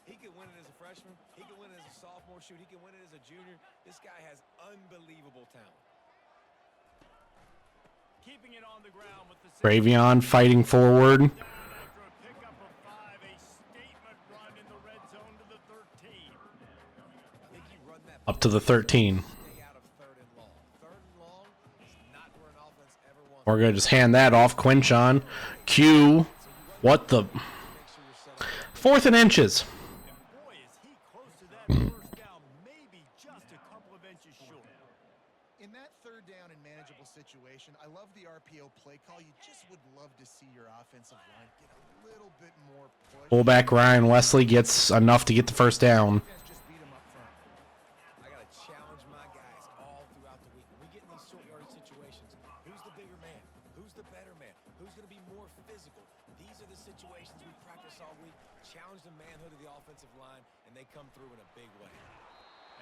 he can win it as a freshman, he can win it as a sophomore, shoot, he can win it as a junior. This guy has unbelievable talent.
Keeping it on the ground with the
Travion fighting forward.
after a pickup of 5, a statement run in the red zone to the 13.
I think he run that
Up to the 13.
stay out of 3rd and long. 3rd and long is not where an offense ever wants.
We're going to just hand that off. Quinchon. Q. What the? 4th and inches.
Boy, is he close to that first down, maybe just a couple of inches short.
In that 3rd down and manageable situation, I love the RPO play call. You just would love to see your offensive line get a little bit more push.
Fullback Ryan Wesley gets enough to get the first down.
Defense just beat him up front.
I got to challenge my guys all throughout the week. When we get in these short yardage situations, who's the bigger man? Who's the better man? Who's going to be more physical? These are the situations we practice all week. Challenge the manhood of the offensive line, and they come through in a big way.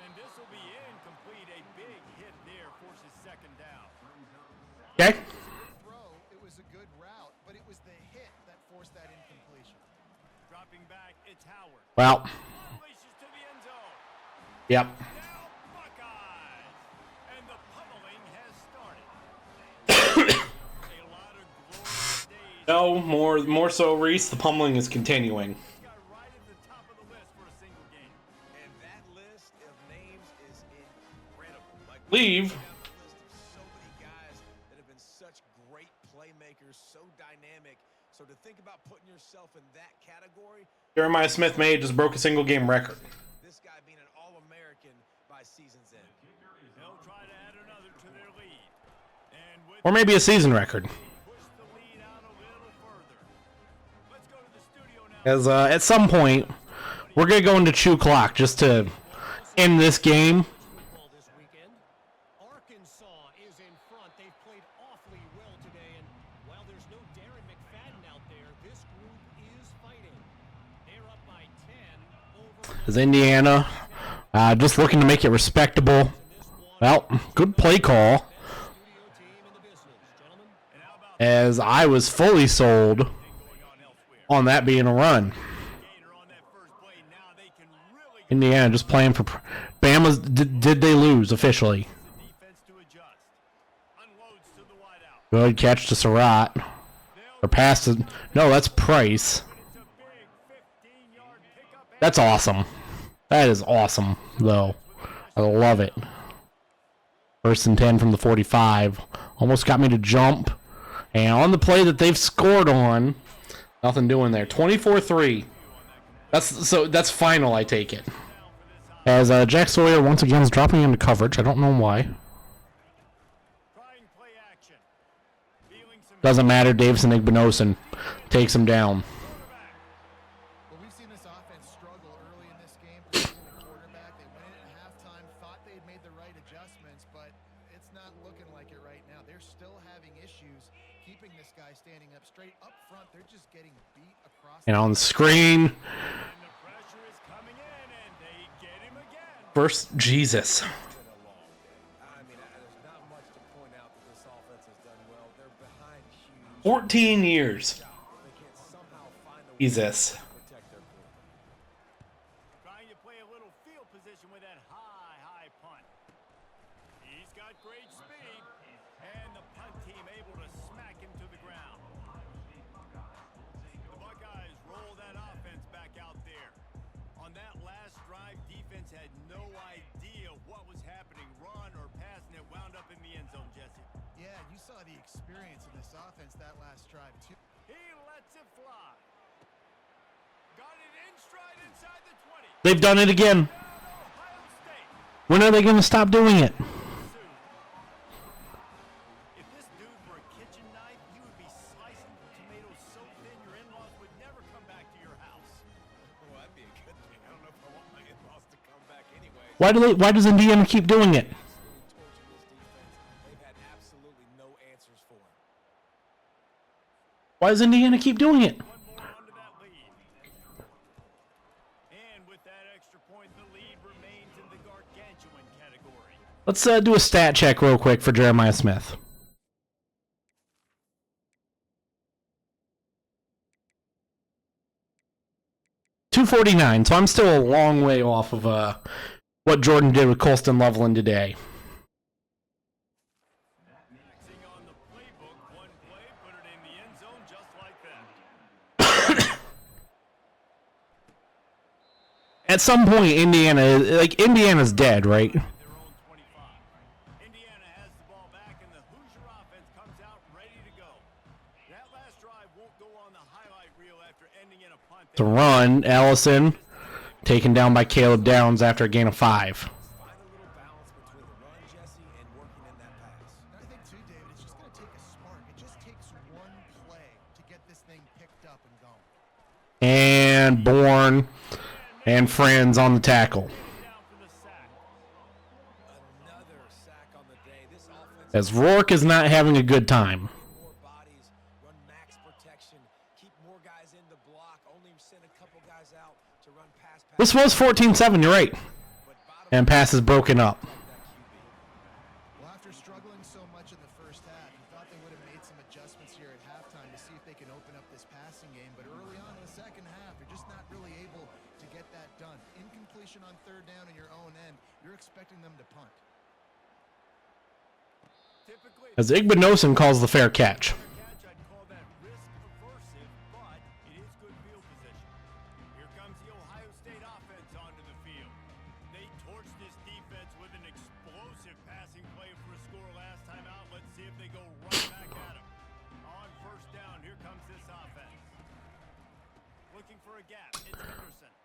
And this will be incomplete. A big hit there forces 2nd down.
Okay.
Throw, it was a good route, but it was the hit that forced that incompletion.
Dropping back, it's Howard.
Well,
Unleashes to the end zone.
yep.
Now Buckeyes. And the pummeling has started. A lot of glorious days.
No, more so, Reese. The pummeling is continuing.
This guy right at the top of the list for a single game.
And that list of names is incredible. Like
Leave.
down the list of so many guys that have been such great playmakers, so dynamic. So to think about putting yourself in that category,
Jeremiah Smith May just broke a single game record.
this guy being an All-American by season's end.
They'll try to add another to their lead. And with
Or maybe a season record.
push the lead out a little further. Let's go to the studio now.
As at some point, we're going to go into chew clock just to end this game.
Football this weekend. Arkansas is in front. front. They've played awfully well today, and while there's no Darren McFadden out there, this group is fighting. They're up by 10 over
Is Indiana just looking to make it respectable? Well, good play call.
studio team in the business. Gentlemen,
As I was fully sold on that being a run.
Gator on that first play. Now they can really get
Indiana just playing for Bama's. Did they lose officially?
the defense to adjust. Unloads to the wideout.
Good catch to Surratt. Or pass to no, that's Price.
It's a big 15-yard pickup.
That's awesome. That is awesome, though. I love it. First and 10 from the 45. Almost got me to jump. And on the play that they've scored on, nothing doing there. 24-3. That's final, I take it. As Jack Sawyer once again is dropping into coverage. I don't know why.
Trying play action. Feeling some
Doesn't matter. Davison Igbinosun takes him down.
Well, we've seen this offense struggle early in this game, particularly the quarterback. They went in at halftime, thought they had made the right adjustments, but it's not looking like it right now. They're still having issues keeping this guy standing up straight. Up front, they're just getting beat across
And on the screen,
and the pressure is coming in, and they get him again.
first Jesus.
I mean, there's not much to point out that this offense has done well. They're behind huge.
14 years.
They can't somehow find a way
Jesus.
to protect their quarterback.
Trying to play a little field position with that high punt. He's got great speed, and the punt team able to smack him to the ground. The Buckeyes roll that offense back out there. On that last drive, defense had no idea what was happening, run or pass, and it wound up in the end zone, Jesse.
Yeah, you saw the experience in this offense that last drive, too.
He lets it fly. Got it in stride inside the 20.
They've done it again.
Down Ohio State.
When are they going to stop doing it?
If this dude were a kitchen knife, you would be slicing tomatoes so thin your in-laws would never come back to your house.
Well, that'd be a good thing. I don't know if I want my in-laws to come back anyway.
Why does Indiana keep doing it?
They've had absolutely no answers for him.
Why does Indiana keep doing it?
One more onto that lead. And with that extra point, the lead remains in the gargantuan category.
Let's do a stat check real quick for Jeremiah Smith. .249, so I'm still a long way off of what Jordan did with Colston Loveland today.
Maxing on the playbook, one play, put it in the end zone just like that.
At some point, Indiana's dead, right?
Their own 25. Indiana has the ball back, and the Hoosier offense comes out ready to go. That last drive won't go on the highlight reel after ending in a punt.
To run, Ellison taken down by Caleb Downs after a gain of 5.
Find a little balance between the run, Jesse, and working in that pass.
And I think, too, David, it's just going to take a spark. It just takes one play to get this thing picked up and going.
And Bourne and Friends on the tackle.
Down for the sack.
Another sack on the day. This offense
As Rourke is not having a good time.
more bodies, run max protection, keep more guys in the block, only send a couple guys out to run pass.
This was 14-7, you're right.
But bottom
And pass is broken up.
that QB.
Well, after struggling so much in the first half, you thought they would have made some adjustments here at halftime to see if they can open up this passing game. But early on in the second half, they're just not really able to get that done. Incompletion on third down in your own end, you're expecting them to punt.
Typically,
As Igbinosun calls the fair catch.
catch, I'd call that risk aversive, but it is good field position. Here comes the Ohio State offense onto the field. They torched this defense with an explosive passing play for a score last time out. Let's see if they go right back at him. On first down, here comes this offense. Looking for a gap. It's Henderson.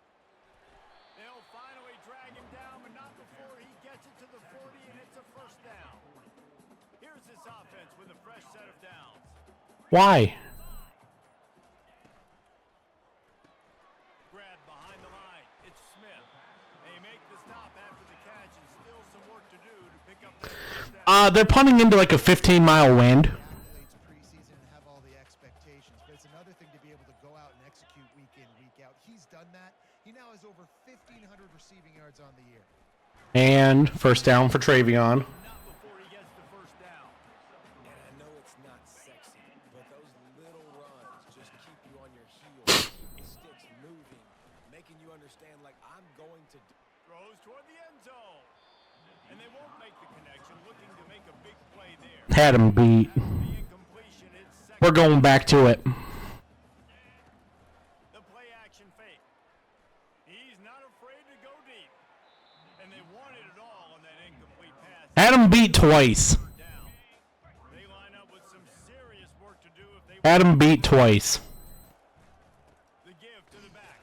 They'll finally drag him down, but not before he gets it to the 40, and it's a first down. Here's this offense with a fresh set of downs.
Why?
Grab behind the line. It's Smith. They make the stop after the catch and still some work to do to pick up that first down.
They're punting into like a 15-mile wind.
Athletes preseason and have all the expectations, but it's another thing to be able to go out and execute week in, week out. He's done that. He now has over 1,500 receiving yards on the year.
And first down for Travion.
Not before he gets the first down.
And I know it's not sexy, but those little runs just keep you on your heels, keep the sticks moving, making you understand, like, I'm going to do.
Throws toward the end zone. And they won't make the connection, looking to make a big play there.
Had him beat.
After the incompletion, it's second.
We're going back to it.
The play action fake. He's not afraid to go deep. And they wanted it all on that incomplete pass.
Had him beat twice.
Down. They line up with some serious work to do if they
Had him beat twice.
the give to the back.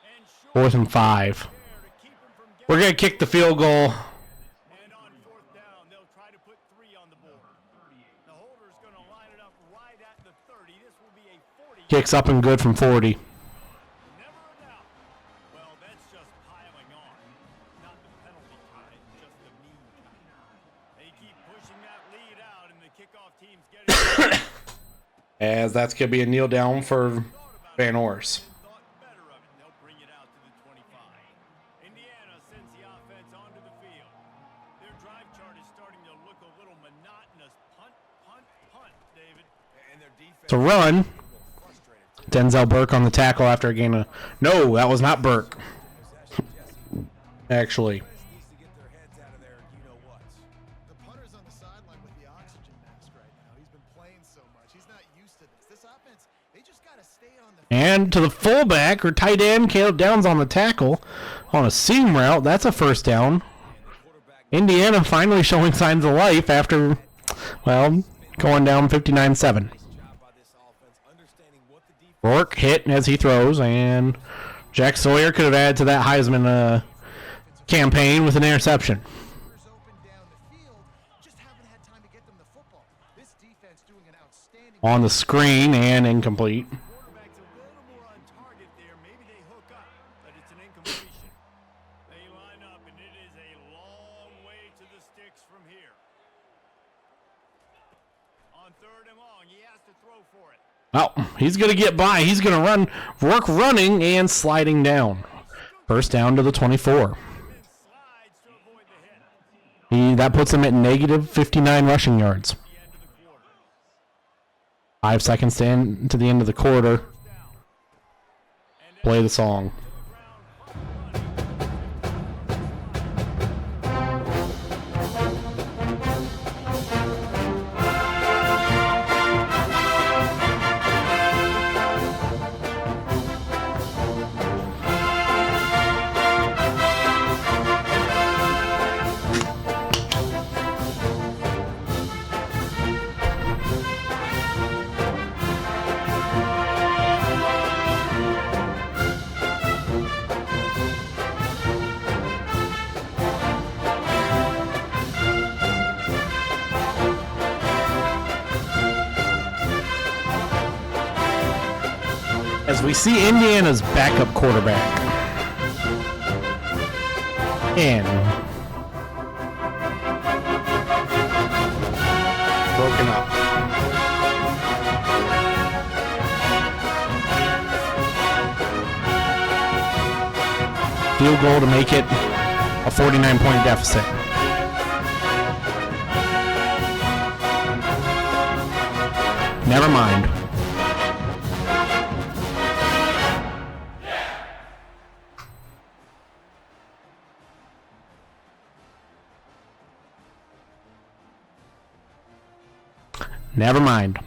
And short
4th and 5.
there to keep him from getting.
We're going to kick the field goal.
And on fourth down, they'll try to put 3 on the board. The holder's going to line it up right at the 30. This will be a 40.
Kicks up and good from 40.
Never a doubt. Well, that's just piling on. Not the penalty kind, just the mean kind. They keep pushing that lead out, and the kickoff team's getting
As that's going to be a kneel down for Van Ors.
thought better of it. They'll bring it out to the 25. Indiana sends the offense onto the field. Their drive chart is starting to look a little monotonous. Punt, punt, punt, David.
And their defense
To run.
is a little frustrated too.
Denzel Burke on the tackle after a gain of... No, that was not Burke.
Possession, Jesse.
Actually.
Defense needs to get their heads out of their you-know-whats.
The punter's on the sideline with the oxygen mask right now. He's been playing so much. He's not used to this. This offense, they just got to stay on the
And to the fullback or tight end, Caleb Downs on the tackle on a seam route. That's a first down. Indiana finally showing signs of life after, well, going down 59-7.
Job by this offense, understanding what the defense
Rourke hit as he throws, and Jack Sawyer could have added to that Heisman campaign with an interception.
receivers open down the field. Just haven't had time to get them the football. This defense doing an outstanding
On the screen and incomplete.
Quarterback's a little more on target there. Maybe they hook up, but it's an incompletion. They line up, and it is a long way to the sticks from here. On third and long, he has to throw for it.
Well, he's going to get by. He's going to run. Rourke running and sliding down. First down to the 24.
And then slides to avoid the hit.
That puts him at negative 59 rushing yards.
The end of the quarter.
5 seconds to end to the end of the quarter.
Down. And
Play the song. As we see Indiana's backup quarterback. In. Broken up. Field goal to make it a 49-point deficit. Never mind. Never mind.
The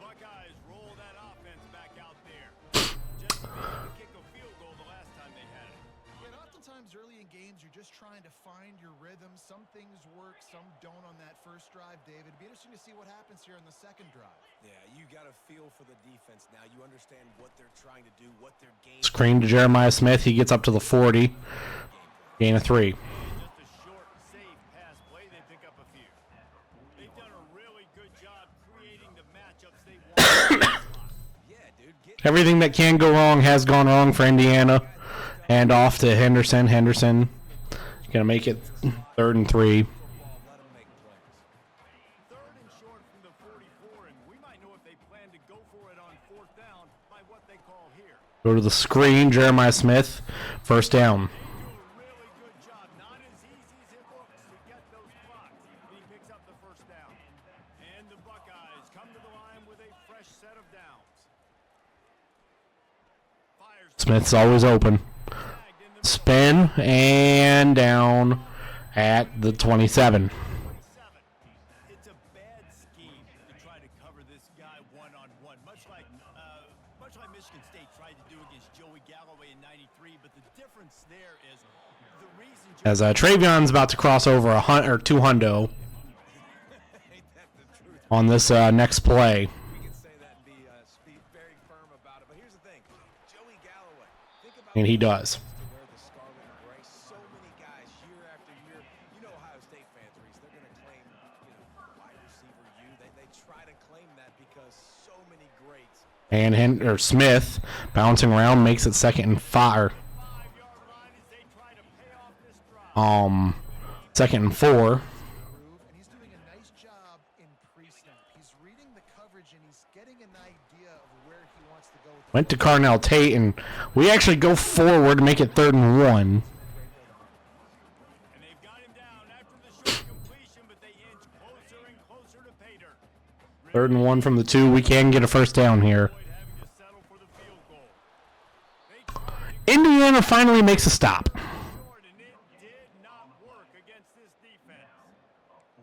Buckeyes roll that offense back out there. Just failed to kick a field goal the last time they had it.
And oftentimes early in games, you're just trying to find your rhythm. Some things work, some don't on that first drive, David. It'd be interesting to see what happens here on the second drive.
Yeah, you got a feel for the defense now. You understand what they're trying to do, what their game
Screen to Jeremiah Smith. He gets up to the 40. Gain of 3.
Just a short, safe pass play. They pick up a few. They've done a really good job creating the matchups they want.
Yeah, dude, get
Everything that can go wrong has gone wrong for Indiana. And off to Henderson. Henderson gonna make it 3rd and 3.
Third and short from the 44, and we might know if they plan to go for it on 4th down by what they call here.
Go to the screen. Jeremiah Smith. 1st down.
They do a really good job. Not as easy as it looks to get those blocks. But he picks up the 1st down. And the Buckeyes come to the line with a fresh set of downs. Fires
Smith's always open.
tagged in the
Spin and down at the 27.
7. It's a bad scheme to try to cover this guy one-on-one, much like Michigan State tried to do against Joey Galloway in '93. But the difference there is the reason.
As Travion's about to cross over 2 hundo on this next play.
We can say that and be very firm about it. But here's the thing. Joey Galloway, think about
And he does.
to wear the scarlet and gray. So many guys year after year. You know Ohio State fans, Reese, they're going to claim, wide receiver U. They try to claim that because so many greats.
And Smith bouncing around makes it 2nd and 5.
5-yard line as they try to pay off this drive.
2nd and 4.
Groove, and he's doing a nice job in pre-snap. He's reading the coverage and he's getting an idea of where he wants to go with the
Went to Carnell Tate, and we actually go forward to make it 3rd and 1.
And they've got him down after the short completion, but they inch closer and closer to pay dirt.
3rd and 1 from the 2. We can get a 1st down here.
Having to settle for the field goal. They tried
Indiana finally makes a stop.
short, and it did not work against this defense.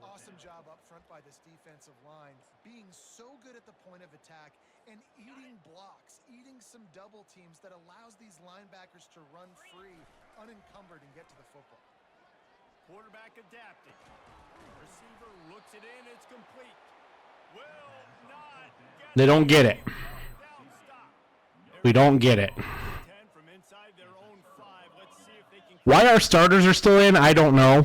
awesome job up front by this defensive line, being so good at the point of attack and eating blocks, eating some double teams that allows these linebackers to run free, unencumbered, and get to the football.
Quarterback adapting. Receiver looks it in. It's complete. Will not get
They don't get it.
down stop.
We don't get it.
10 from inside their own 5. Let's see if they can
Why our starters are still in, I don't know.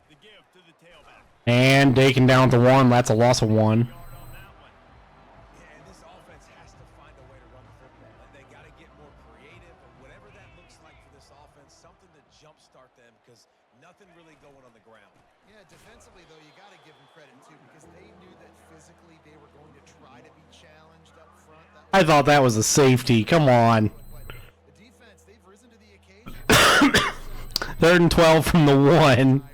the give to the tailback.
And Dakin down to 1. That's a loss of 1.
Yard on that one.
Yeah, and this offense has to find a way to run the football. They got to get more creative, and whatever that looks like for this offense, something to jumpstart them because nothing really going on the ground.
Yeah, defensively, though, you got to give them credit, too, because they knew that physically they were going to try to be challenged up front.
I thought that was a safety. Come on.
But the defense, they've risen to the occasion.
3rd and 12 from the 1.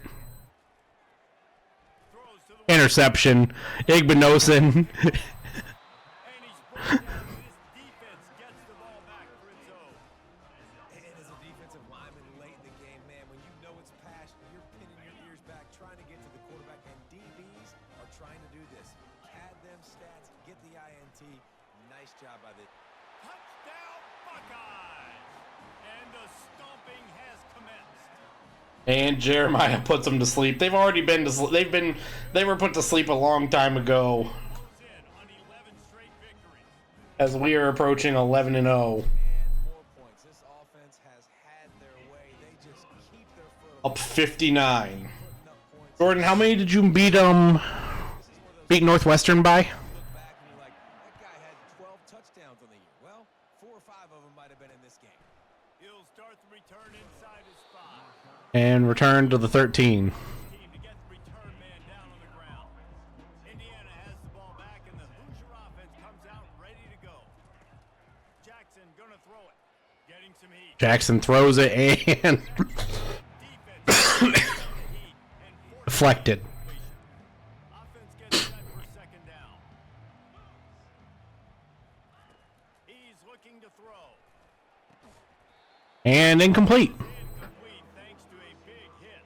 Throws to the
Interception. Igbinosin.
and he's brought down. This defense gets the ball back for its own.
And as a defensive lineman late in the game, man, when you know it's past, you're pinning your ears back, trying to get to the quarterback, and DBs are trying to do this. Pad them stats, get the INT. Nice job by the...
Touchdown Buckeyes! And the stomping has commenced.
And Jeremiah puts them to sleep. They've already been to sleep. They were put to sleep a long time ago.
Goes in on 11 straight victories.
As we are approaching 11 and 0.
And more points. This offense has had their way. They just keep their foot
Up 59.
putting up points.
Jordan, how many did you beat Northwestern by?
Look back and you're like, that guy had 12 touchdowns on the year. Well, 4 or 5 of them might have been in this game.
He'll start the return inside his 5.
And return to the 13.
Team to get the return man down on the ground. Indiana has the ball back, and the Hoosier offense comes out ready to go. Jackson gonna throw it. Getting some heat.
Jackson throws it and
Defense gets the heat and forces
deflected.
Offense gets set for 2nd down. He's looking to throw.
And incomplete.
Incomplete thanks to a big hit.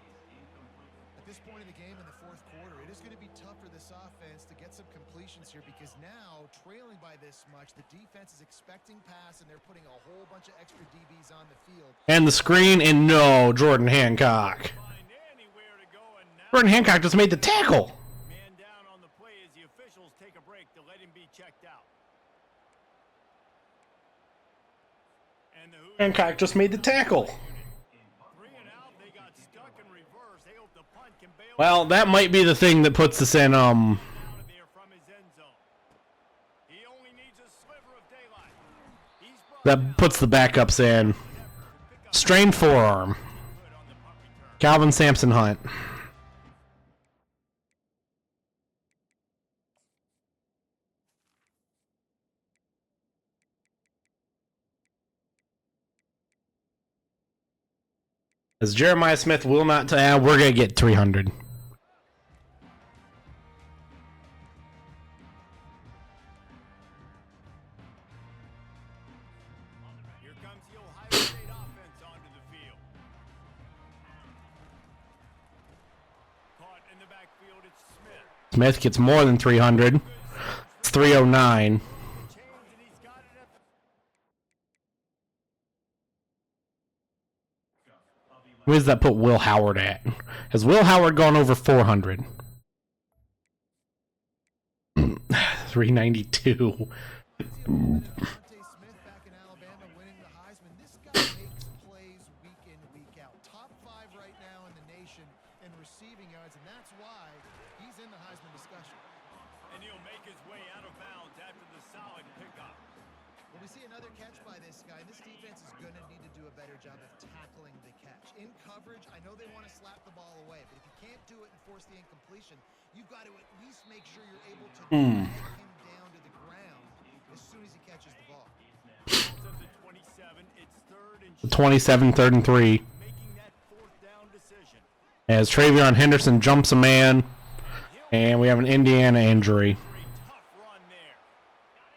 At this point in the game in the 4th quarter, it is going to be tough for this offense to get some completions here because now, trailing by this much, the defense is expecting pass and they're putting a whole bunch of extra DBs on the field.
And the screen, and no, Jordan Hancock.
Find anywhere to go, and now
Jordan Hancock just made the tackle.
man down on the play as the officials take a break to let him be checked out. And the Hoosiers
Hancock just made the tackle.
3 and out. They got stuck in reverse. They hope the punt can bail
Well, that might be the thing that puts us in,
down there from his end zone. He only needs a sliver of daylight. He's brought
that puts the backups in. Strained forearm. Calvin Sampson Hunt. As Jeremiah Smith will not. We're gonna get 300.
Here comes the Ohio State offense onto the field. Caught in the backfield, it's Smith.
Smith gets more than 300. It's 309.
Change, and he's got it at the
Where does that put Will Howard at? Has Will Howard gone over 400? 392.
Devontae Smith back in Alabama winning the Heisman. This guy makes plays week in, week out. Top 5 right now in the nation in receiving yards, and that's why he's in the Heisman discussion.
and he'll make his way out of bounds after the solid pickup.
Well, we see another catch by this guy. This defense is going to need to do a better job of tackling the catch. In coverage, I know they want to slap the ball away, but if you can't do it and force the incompletion, you've got to at least make sure you're able to drag him down to the ground as soon as he catches the ball.
Ball to the 27. It's third and
27, 3rd and 3.
making that fourth down decision.
As Travion Henderson jumps a man. And we have an Indiana injury.
Very tough run there.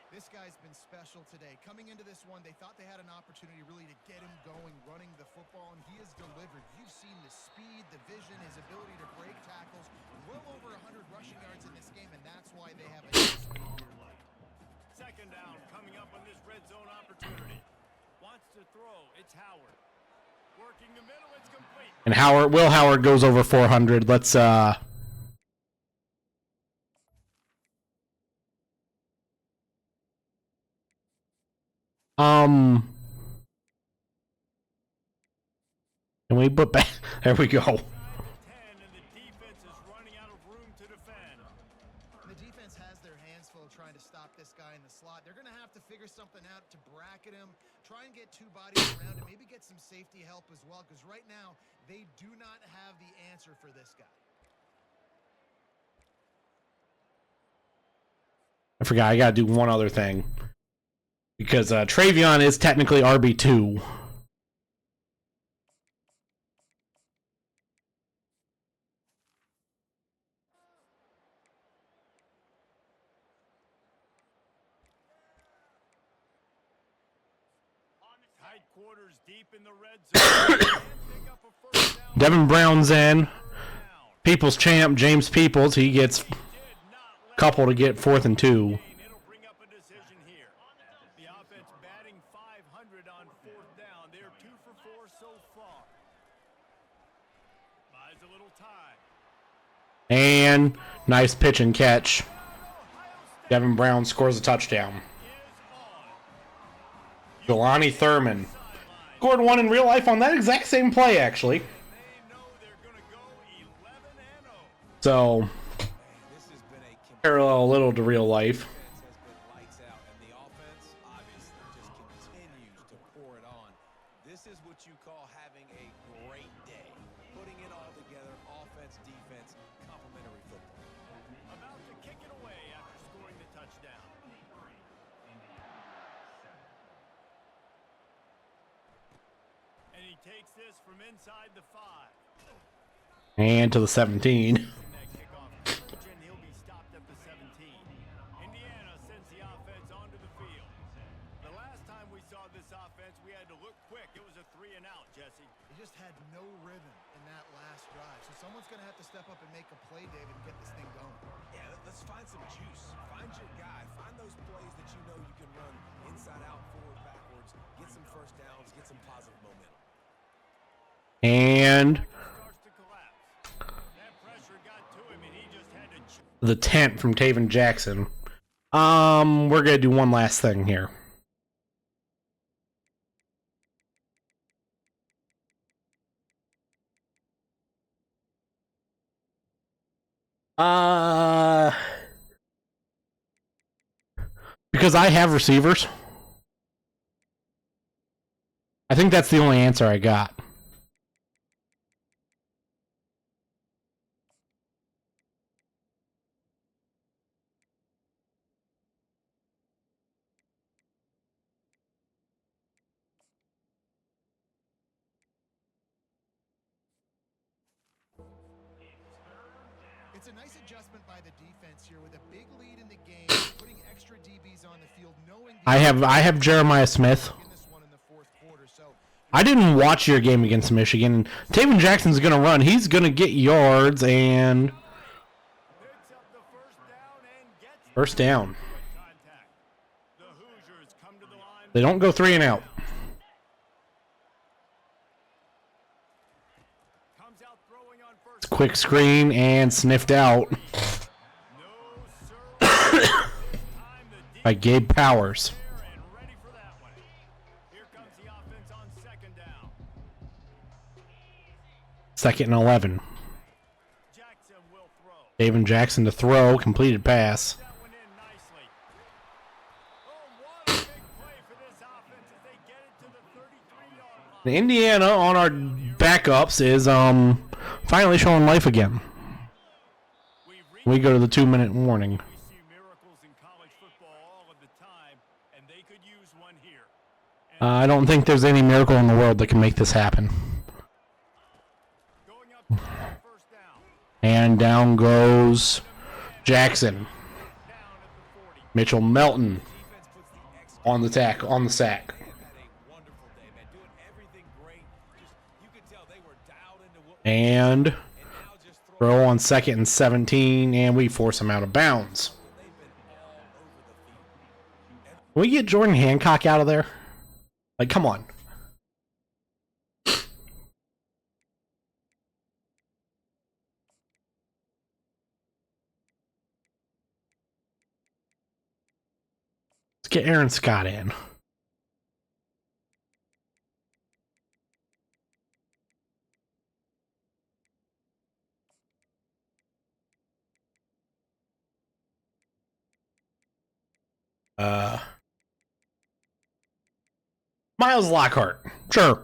This guy's been special today. Coming into this one, they thought they had an opportunity really to get him going, running the football, and he has delivered. You've seen the speed, the vision, his ability to break tackles. Well over 100 rushing yards in this game, and that's why they have a speed here.
Second down coming up on this red zone opportunity. Wants to throw. It's Howard. Working the middle. It's complete.
And Will Howard goes over 400. Let's Can we put back? There we go.
10, and the defense is running out of room to defend.
The defense has their hands full trying to stop this guy in the slot. They're going to have to figure something out to bracket him, try and get 2 bodies around him, maybe get some safety help as well, because right now they do not have the answer for this guy.
I forgot. I got to do one other thing. Because Travion is technically RB2.
Tight quarters deep in the red zone. Can't pick up a first down.
Devin Brown's in.
Down.
People's champ, James Peoples. He gets
Did not let
couple to get 4th and 2.
gain. It'll bring up a decision here. The offense batting .500 on 4th down. They're 2 for 4 so far. Buys a little time.
And nice pitch and catch. Devin Brown scores a touchdown.
Is on.
Jelani Thurman scored one in real life on that exact same play, actually.
They know they're going to go 11-0.
So,
This has been a
parallel a little to real life.
defense has been lights out, and the offense obviously just continues to pour it on. This is what you call having a great day. Putting it all together, offense, defense, complementary football.
About to kick it away after scoring the touchdown. And he takes this from inside the 5.
And to the 17.
In that kickoff coverage, and he'll be stopped at the 17. Indiana sends the offense onto the field. The last time we saw this offense, we had to look quick. It was a 3 and out, Jesse.
He just had no rhythm in that last drive. So someone's going to have to step up and make a play, David, and get this thing going.
Yeah, let's find some juice. Find your guy. Find those plays that you know you can run inside out, forward, backwards. Get some first downs. Get some positive momentum.
And
Starts to collapse. That pressure got to him, and he just had to
the tent from Taven Jackson. We're going to do one last thing here. Because I have receivers. I think that's the only answer I got.
It's a nice adjustment by the defense here with a big lead in the game, putting extra DBs on the field, knowing
I have Jeremiah Smith.
in this one in the fourth quarter. So
I didn't watch your game against Michigan. Taven Jackson's going to run. He's going to get yards and
Picks up the first down and gets
first down.
contact. The Hoosiers come to the line.
They don't go 3 and out.
Comes out throwing on first.
Quick screen and sniffed out
No, sir. This time the
by Gabe Powers.
there and ready for that one. Here comes the offense on second down.
2nd and 11.
Jackson will throw.
Taven Jackson to throw. Completed pass.
That one in nicely. Oh, what a big play for this offense as they get it to the 33-yard line.
Indiana on our backups is finally showing life again. We go to the 2-minute warning.
We see miracles in college football all of the time, and they could use one here.
I don't think there's any miracle in the world that can make this happen.
Going up top for first down.
And down goes Jackson.
Down at the 40.
Mitchell Melton
Defense puts the X
on the sack.
had a wonderful day, man. Doing everything great. Just you could tell they were dialed into what
And
and now just throw
throw on 2nd and 17, and we force him out of bounds.
they've been all over the field.
Can we get Jordan Hancock out of there? Like, come on. Let's get Aaron Scott in. Miles Lockhart. Sure.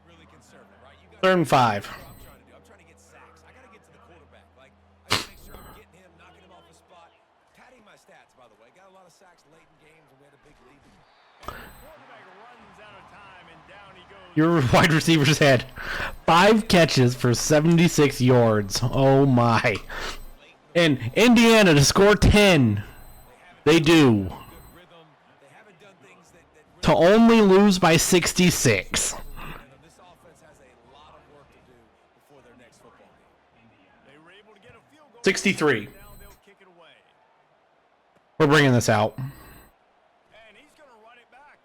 Really conservative, right? You got
3rd and 5.
what I'm trying to do. I'm trying to get sacks. I got to get to the quarterback. Like, I got to make sure I'm getting him, knocking him off the spot. Padding my stats, by the way. Got a lot of sacks late in games when we had a big lead.
Quarterback runs out of time, and down he goes.
Your wide receivers had 5 catches for 76 yards. Oh my. And Indiana to score 10. They do.
Good rhythm. They haven't done things that
To only lose by 66.
this offense has a lot of work to do before their next football game.
They were able to get a field goal.
63.
Now they'll kick it away.
We're bringing this out.
And he's going to run it back.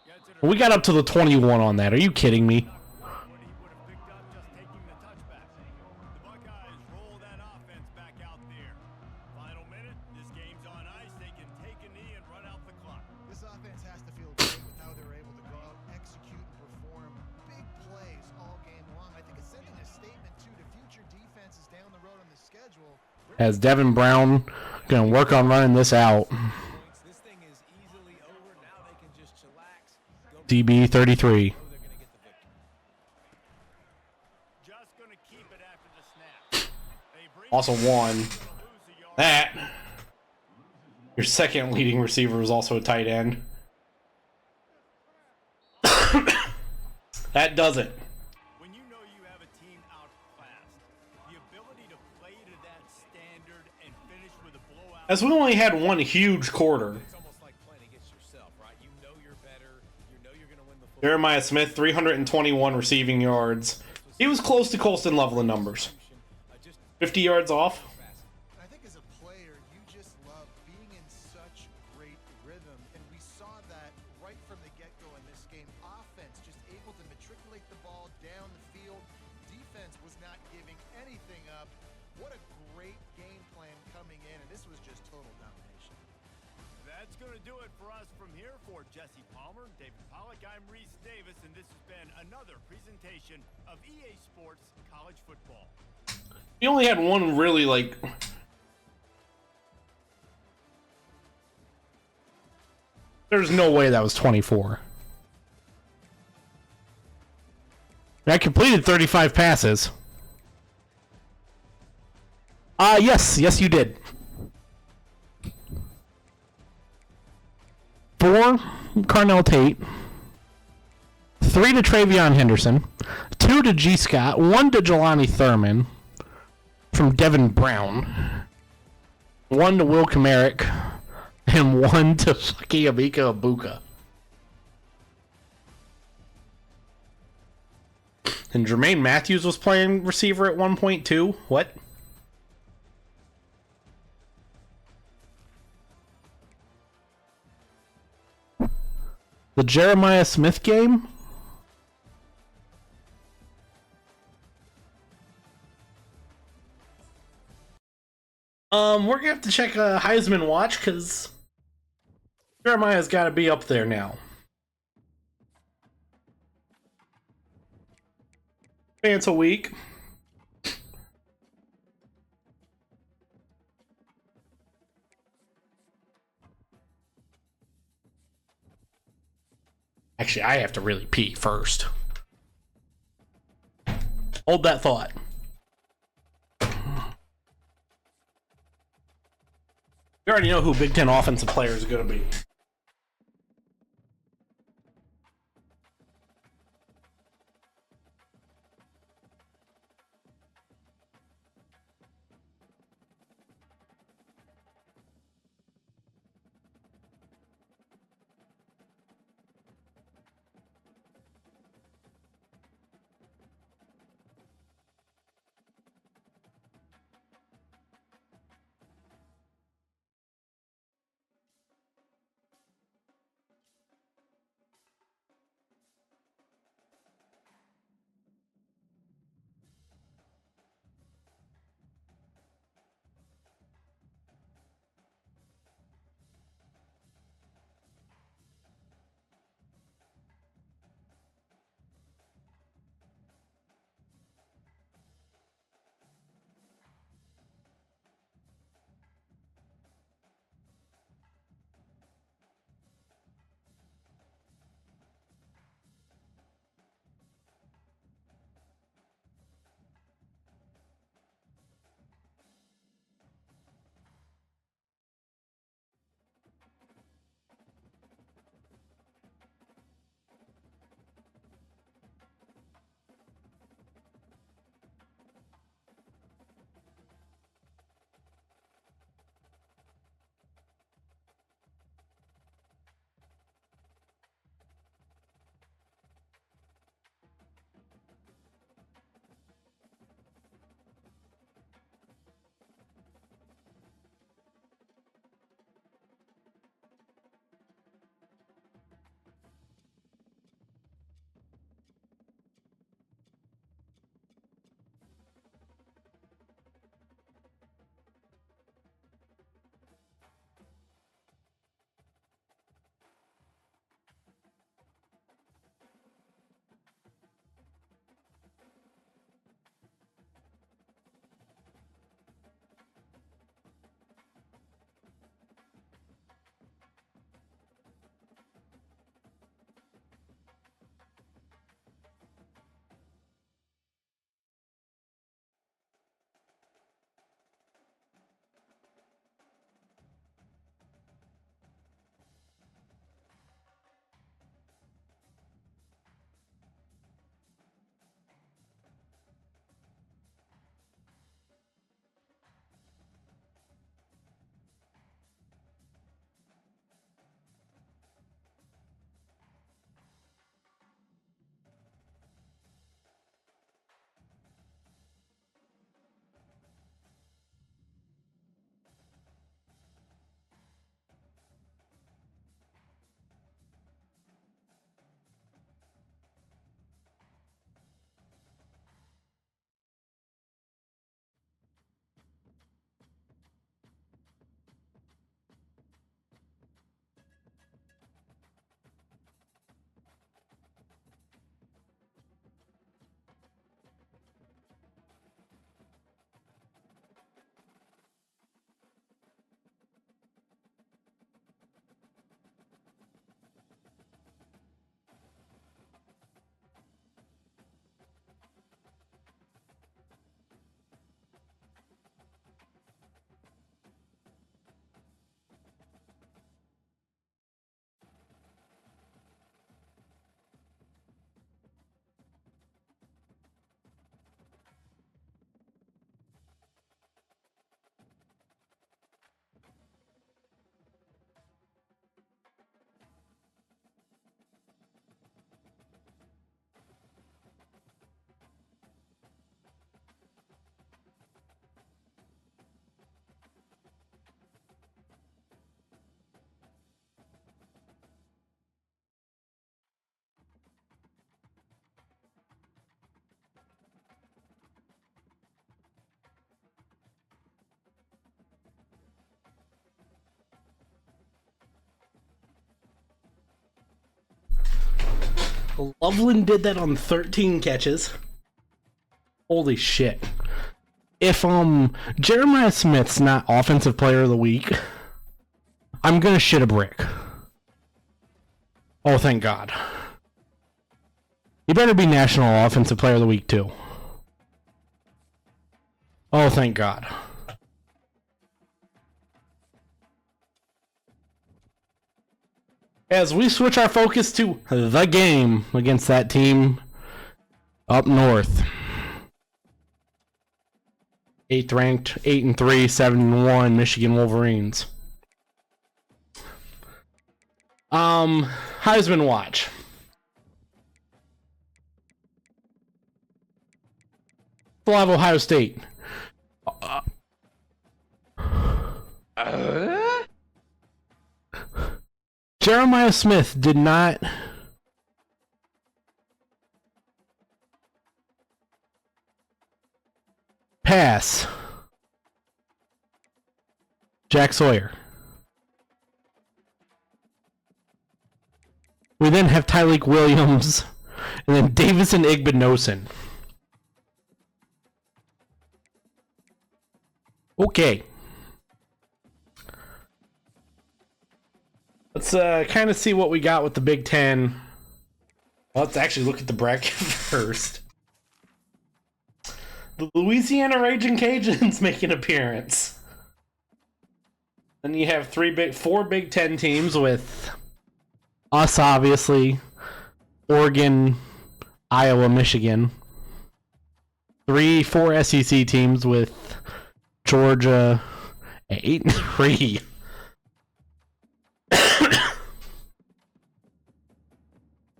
Gets it
We got up to the 21 on that. Are you kidding me?
what he would have picked up just taking the touchback. The Buckeyes roll that offense back out there. Final minute. This game's on ice. They can take a knee and run out the clock.
this offense has to feel great with how they're able to go out, execute, and perform big plays all game long. I think it's sending a statement too to future defenses down the road on the schedule.
As Devin Brown going to work on running this out.
Points. This thing is easily over. Now they can just chillax. Go
DB 33.
they're going to get the victory.
Just going to keep it after the snap. They bring
Also won
lose a yard.
that. Your second leading receiver is also a tight end. That does it.
When you know you have a team outclassed, the ability to play to that standard and finish with a blowout.
As we only had one huge quarter.
It's almost like playing against yourself, right? You know you're better. You know you're going to win the football.
Jeremiah Smith, 321 receiving yards. He was close to Colston level in numbers.
Just
50 yards off.
I think as a player, you just love being in such great rhythm, and we saw that right from the get-go in this game. Offense just able to matriculate the ball down the field. Defense was not giving anything up. What a great game plan coming in, and this was just total domination.
That's going to do it for us from here. For Jesse Palmer, David Pollock, I'm Reese Davis, and this has been another presentation of EA Sports College Football.
He only had one really, like... There's no way that was 24. I completed 35 passes. Yes, you did. 4, Carnell Tate. 3 to Travion Henderson. 2 to G. Scott. 1 to Jelani Thurman. From Devin Brown. 1 to Will Kamarick. And 1 to fucking Emeka Ibuka. And Jermaine Matthews was playing receiver at 1.2. What? The Jeremiah Smith game? We're gonna have to check a Heisman watch because Jeremiah's got to be up there now. It's a week. Actually, I have to really pee first. Hold that thought. You already know who Big Ten offensive player is going to be. Loveland did that on 13 catches. Holy shit. If Jeremiah Smith's not offensive player of the week, I'm gonna shit a brick. Oh, thank God. He better be national offensive player of the week too. Oh, thank God. As we switch our focus to the game against that team up north. 8th ranked, 8-3, 7-1 Michigan Wolverines. Heisman watch. Flav, Ohio State. Jeremiah Smith did not pass Jack Sawyer. We then have Tyleik Williams and then Davison Igbinosun. Okay. Let's kind of see what we got with the Big Ten. Well, let's actually look at the bracket first. The Louisiana Raging Cajuns make an appearance. Then you have four Big Ten teams with us, obviously, Oregon, Iowa, Michigan. 4 SEC teams with Georgia, 8-3.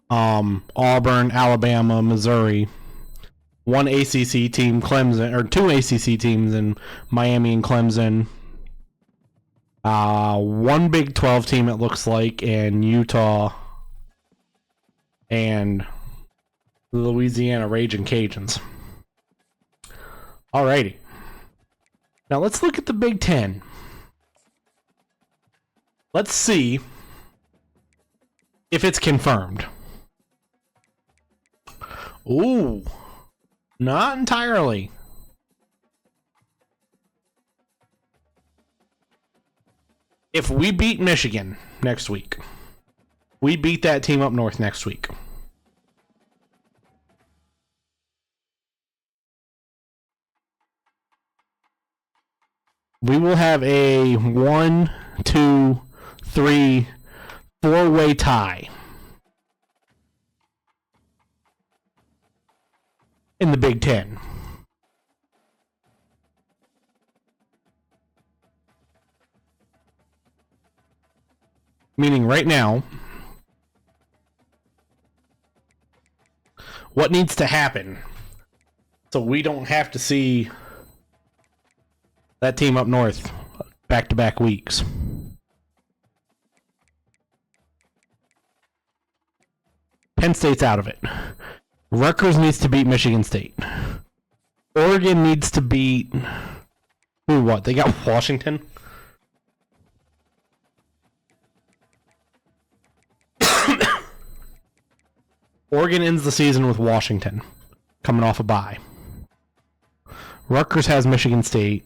Auburn, Alabama, Missouri. 1 ACC team, Clemson, or 2 ACC teams in Miami and Clemson. 1 Big 12 team, it looks like, in Utah. And the Louisiana Raging Cajuns. Alrighty. Now let's look at the Big Ten. Let's see if it's confirmed. Ooh. Not entirely. If we beat Michigan next week, we beat that team up north next week. We will have a 1, 2, 3, 4-way tie in the Big Ten. Meaning right now, what needs to happen so we don't have to see that team up north back-to-back weeks? Penn State's out of it. Rutgers needs to beat Michigan State. Oregon needs to beat... Who, what? They got Washington? Oregon ends the season with Washington, coming off a bye. Rutgers has Michigan State.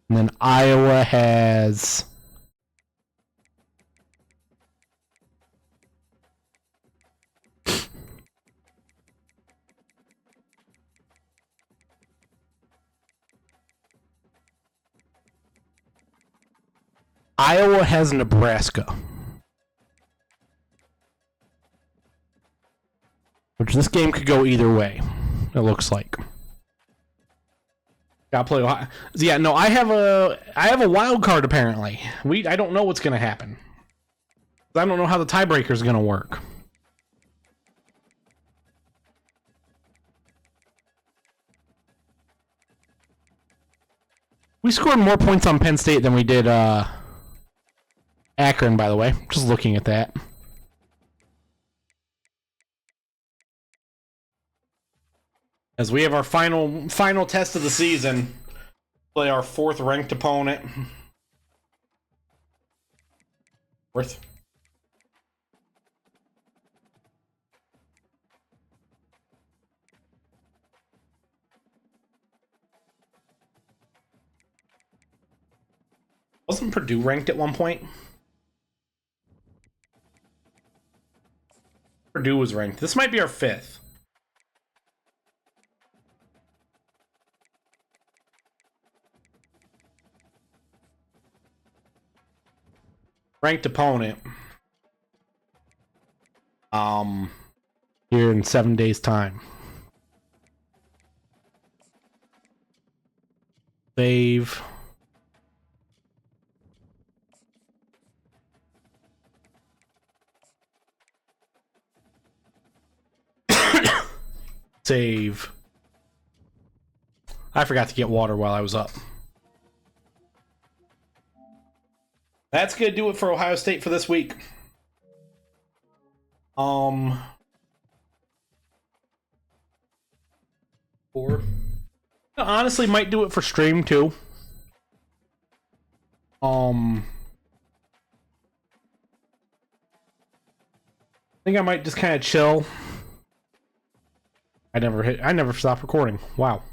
And then Iowa has... Iowa has Nebraska. Which this game could go either way, it looks like. Gotta play Ohio. Yeah, no, I have a wild card apparently. I don't know what's gonna happen. I don't know how the tiebreaker is gonna work. We scored more points on Penn State than we did Akron, by the way. Just looking at that. As we have our final test of the season, play our 4th ranked opponent. Wasn't Purdue ranked at one point? Purdue was ranked. This might be our 5th. Ranked opponent. Here in 7 days' time. Save. Save. I forgot to get water while I was up. That's gonna do it for Ohio State for this week. Honestly, might do it for stream too. I think I might just kind of chill. I never stopped recording. Wow.